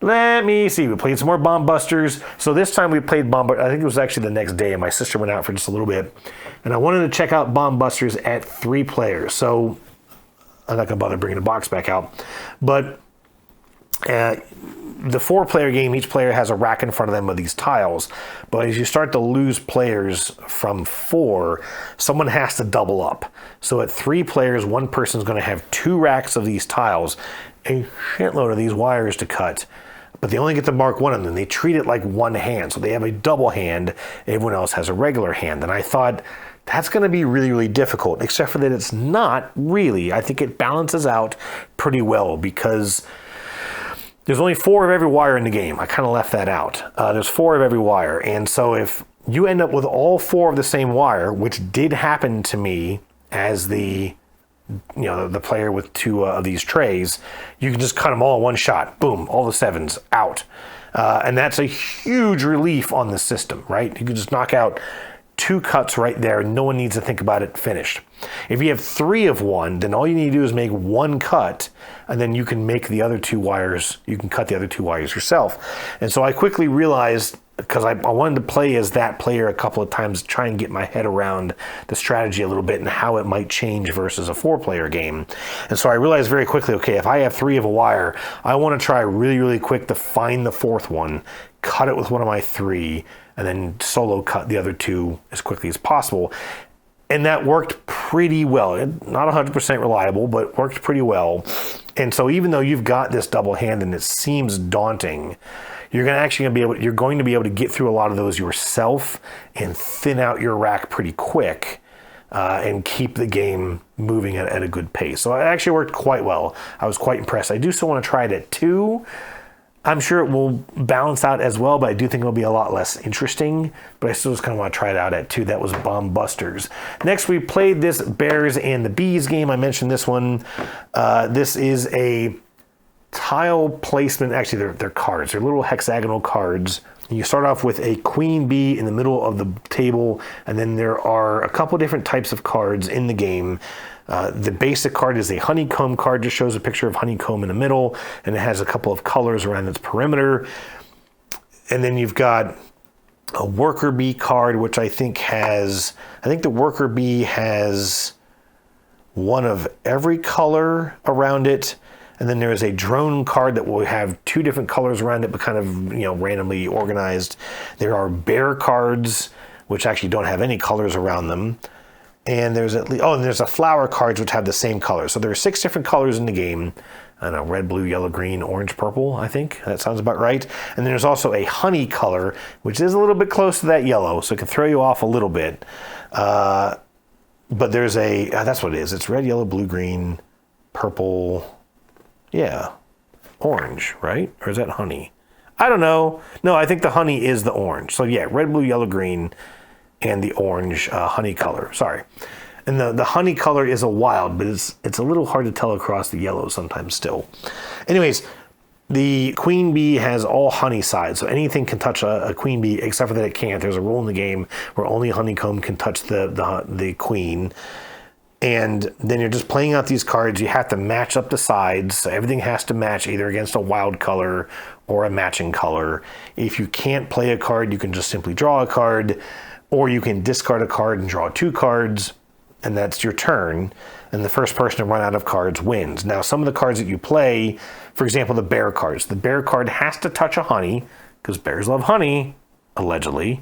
Let me see. We played some more Bomb Busters. So this time we played Bomb Busters. I think it was actually the next day, and my sister went out for just a little bit. And I wanted to check out Bomb Busters at 3 players. So I'm not going to bother bringing the box back out. But the 4-player game, each player has a rack in front of them with these tiles. But as you start to lose players from 4, someone has to double up. So at 3 players, one person's going to have 2 racks of these tiles, a shitload of these wires to cut. But they only get to mark one of them. They treat it like one hand. So they have a double hand. Everyone else has a regular hand. And I thought, that's going to be really, really difficult, except for that it's not really. I think it balances out pretty well because there's only 4 of every wire in the game. I kind of left that out. There's 4 of every wire. And so if you end up with all 4 of the same wire, which did happen to me as the player with 2 of these trays, you can just cut them all in one shot. Boom, all the 7s out. And that's a huge relief on the system, right? You can just knock out 2 cuts right there, and no one needs to think about it, finished. If you have 3 of one, then all you need to do is make 1 cut, and then you can make the other 2 wires, you can cut the other 2 wires yourself. And so I quickly realized, because I wanted to play as that player a couple of times, try and get my head around the strategy a little bit and how it might change versus a 4-player game. And so I realized very quickly, okay, if I have 3 of a wire, I want to try really, really quick to find the 4th one, cut it with one of my 3, and then solo cut the other 2 as quickly as possible. And that worked pretty well. Not 100% reliable, but worked pretty well. And so even though you've got this double hand and it seems daunting, you're going to be able to get through a lot of those yourself and thin out your rack pretty quick and keep the game moving at a good pace. So it actually worked quite well. I was quite impressed. I do still want to try it at 2. I'm sure it will balance out as well, but I do think it'll be a lot less interesting. But I still just kind of want to try it out at 2. That was Bomb Busters. Next, we played this Bears and the Bees game. I mentioned this one. This is a tile placement. Actually, they're cards. They're little hexagonal cards. You start off with a queen bee in the middle of the table, and then there are a couple different types of cards in the game. The basic card is a honeycomb card, just shows a picture of honeycomb in the middle, and it has a couple of colors around its perimeter. And then you've got a worker bee card, which I think the worker bee has one of every color around it. And then there is a drone card that will have 2 different colors around it, but kind of, randomly organized. There are bear cards, which actually don't have any colors around them. And there's there's a flower cards which have the same color. So there are 6 different colors in the game. I don't know, red, blue, yellow, green, orange, purple, I think. That sounds about right. And then there's also a honey color, which is a little bit close to that yellow, so it can throw you off a little bit. But there's that's what it is. It's red, yellow, blue, green, purple, orange, right? Or is that honey? I don't know. No, I think the honey is the orange. So yeah, red, blue, yellow, green, and the orange honey color. Sorry. And the honey color is a wild, but it's a little hard to tell across the yellow sometimes still. Anyways, the queen bee has all honey sides, so anything can touch a queen bee except for that it can't. There's a rule in the game where only honeycomb can touch the queen. And then you're just playing out these cards. You have to match up the sides. So everything has to match either against a wild color or a matching color. If you can't play a card, you can just simply draw a card, or you can discard a card and draw 2 cards, and that's your turn. And the first person to run out of cards wins. Now, some of the cards that you play, for example, the bear cards. The bear card has to touch a honey, because bears love honey, allegedly.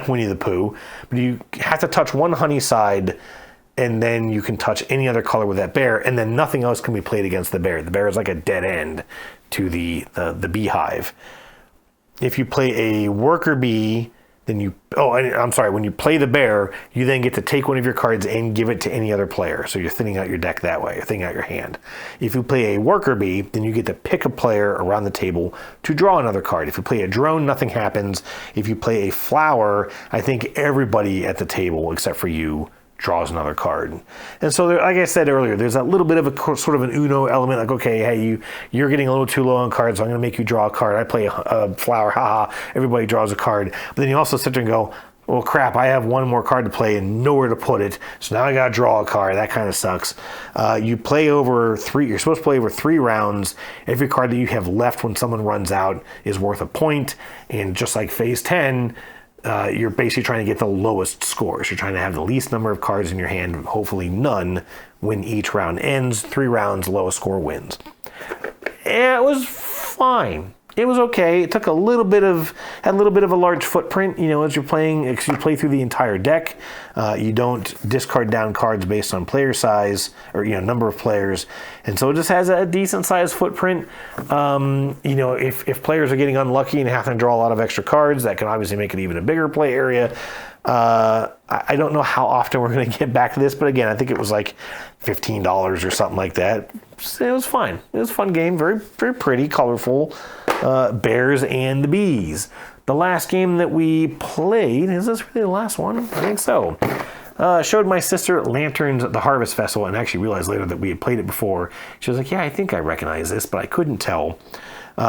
Winnie the Pooh. But you have to touch one honey side, and then you can touch any other color with that bear, and then nothing else can be played against the bear. The bear is like a dead end to the beehive. If you play a worker bee, then when you play the bear, you then get to take one of your cards and give it to any other player. So you're thinning out your deck that way, you're thinning out your hand. If you play a worker bee, then you get to pick a player around the table to draw another card. If you play a drone, nothing happens. If you play a flower, I think everybody at the table, except for you, draws another card. And so there, like I said earlier, there's a little bit of a sort of an Uno element, like, okay, hey, you're getting a little too low on cards, so I'm going to make you draw a card. I play a flower, haha, everybody draws a card. But then you also sit there and go, well, crap, I have one more card to play and nowhere to put it, so now I gotta draw a card. That kind of sucks. You're supposed to play over 3 rounds. Every card that you have left when someone runs out is worth a point, and just like phase 10, you're basically trying to get the lowest scores. You're trying to have the least number of cards in your hand, hopefully none, when each round ends. 3 rounds, lowest score wins. It was fine. It was okay. It took had a little bit of a large footprint, as you play through the entire deck. You don't discard down cards based on player size or, number of players. And so it just has a decent sized footprint. If players are getting unlucky and have to draw a lot of extra cards, that can obviously make it even a bigger play area. I don't know how often we're going to get back to this, but again, I think it was like $15 or something like that. It was fine. It was a fun game. Very, very pretty, colorful. Bears and the Bees. The last game that we played, is this really the last one? I think so. Showed my sister Lanterns at the Harvest Festival and actually realized later that we had played it before. She was like, yeah, I think I recognize this, but I couldn't tell.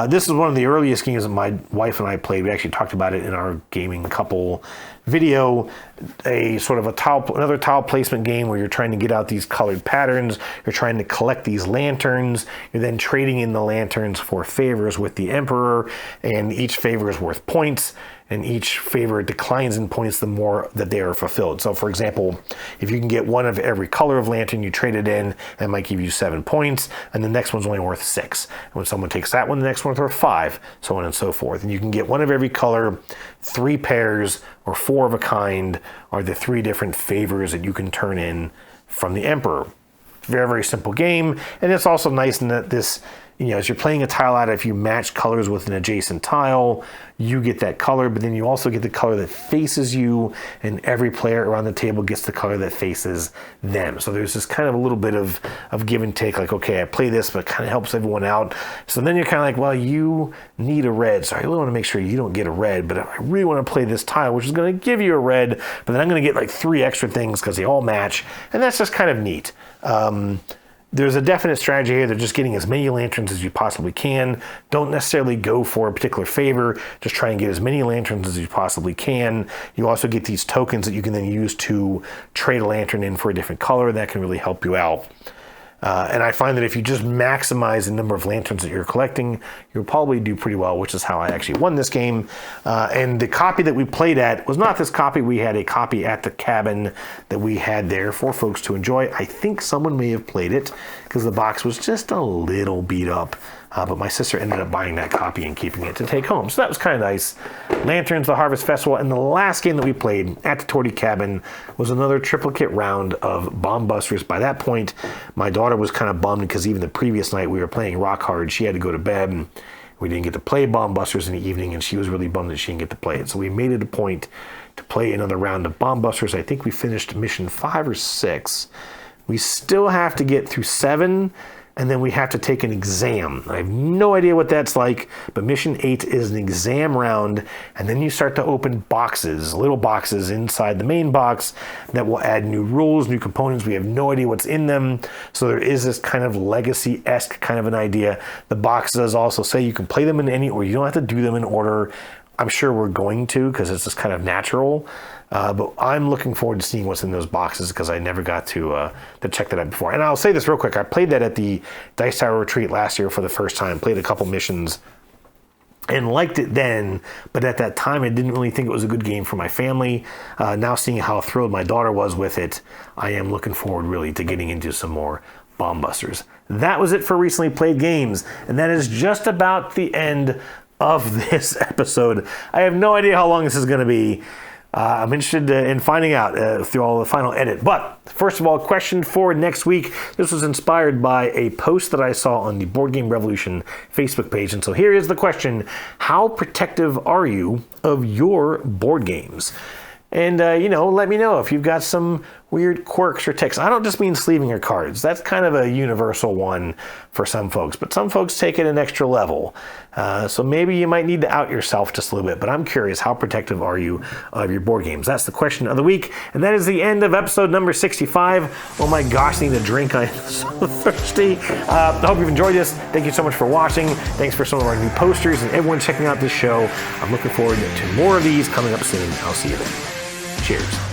This is one of the earliest games that my wife and I played. We actually talked about it in our gaming couple video. A sort of another tile placement game where you're trying to get out these colored patterns. You're trying to collect these lanterns. You're then trading in the lanterns for favors with the Emperor, and each favor is worth points. And each favor declines in points the more that they are fulfilled. So, for example, if you can get one of every color of lantern, you trade it in, that might give you 7 points, and the next one's only worth 6. And when someone takes that one, the next one's worth 5, so on and so forth. And you can get one of every color, 3 pairs, or 4 of a kind are the 3 different favors that you can turn in from the Emperor. Very, very simple game, and it's also nice in that this, as you're playing a tile out, if you match colors with an adjacent tile, you get that color, but then you also get the color that faces you, and every player around the table gets the color that faces them. So there's this kind of a little bit of give and take, like, okay, I play this, but it kind of helps everyone out. So then you're kind of like, well, you need a red, so I really want to make sure you don't get a red, but I really want to play this tile, which is going to give you a red, but then I'm going to get like 3 extra things because they all match, and that's just kind of neat. There's a definite strategy here. They're just getting as many lanterns as you possibly can. Don't necessarily go for a particular favor. Just try and get as many lanterns as you possibly can. You also get these tokens that you can then use to trade a lantern in for a different color. That can really help you out. And I find that if you just maximize the number of lanterns that you're collecting, you'll probably do pretty well, which is how I actually won this game. And the copy that we played at was not this copy. We had a copy at the cabin that we had there for folks to enjoy. I think someone may have played it because the box was just a little beat up. But my sister ended up buying that copy and keeping it to take home. So that was kind of nice. Lanterns, the Harvest Festival, and the last game that we played at the Torty Cabin was another triplicate round of Bomb Busters. By that point, my daughter was kind of bummed because even the previous night we were playing Rock Hard. She had to go to bed, and we didn't get to play Bomb Busters in the evening, and she was really bummed that she didn't get to play it. So we made it a point to play another round of Bomb Busters. I think we finished mission 5 or 6. We still have to get through 7, and then we have to take an exam. I have no idea what that's like, but mission 8 is an exam round, and then you start to open boxes, little boxes inside the main box that will add new rules, new components. We have no idea what's in them, so there is this kind of legacy-esque kind of an idea. The boxes also say you can play them in any order. You don't have to do them in order. I'm sure we're going to, because it's just kind of natural. But I'm looking forward to seeing what's in those boxes because I never got to check that out before. And I'll say this real quick. I played that at the Dice Tower Retreat last year for the first time. Played a couple missions and liked it then. But at that time, I didn't really think it was a good game for my family. Now seeing how thrilled my daughter was with it, I am looking forward really to getting into some more Bomb Busters. That was it for recently played games. And that is just about the end of this episode. I have no idea how long this is going to be. I'm interested in finding out through all the final edit. But first of all, question for next week. This was inspired by a post that I saw on the Board Game Revolution Facebook page. And so here is the question. How protective are you of your board games? And, let me know if you've got some weird quirks or tics. I don't just mean sleeving your cards. That's kind of a universal one for some folks, but some folks take it an extra level. So maybe you might need to out yourself just a little bit, but I'm curious, how protective are you of your board games? That's the question of the week, and that is the end of episode number 65. Oh my gosh, I need a drink. I am so thirsty. I hope you've enjoyed this. Thank you so much for watching. Thanks for some of our new posters and everyone checking out this show. I'm looking forward to more of these coming up soon. I'll see you then. Cheers.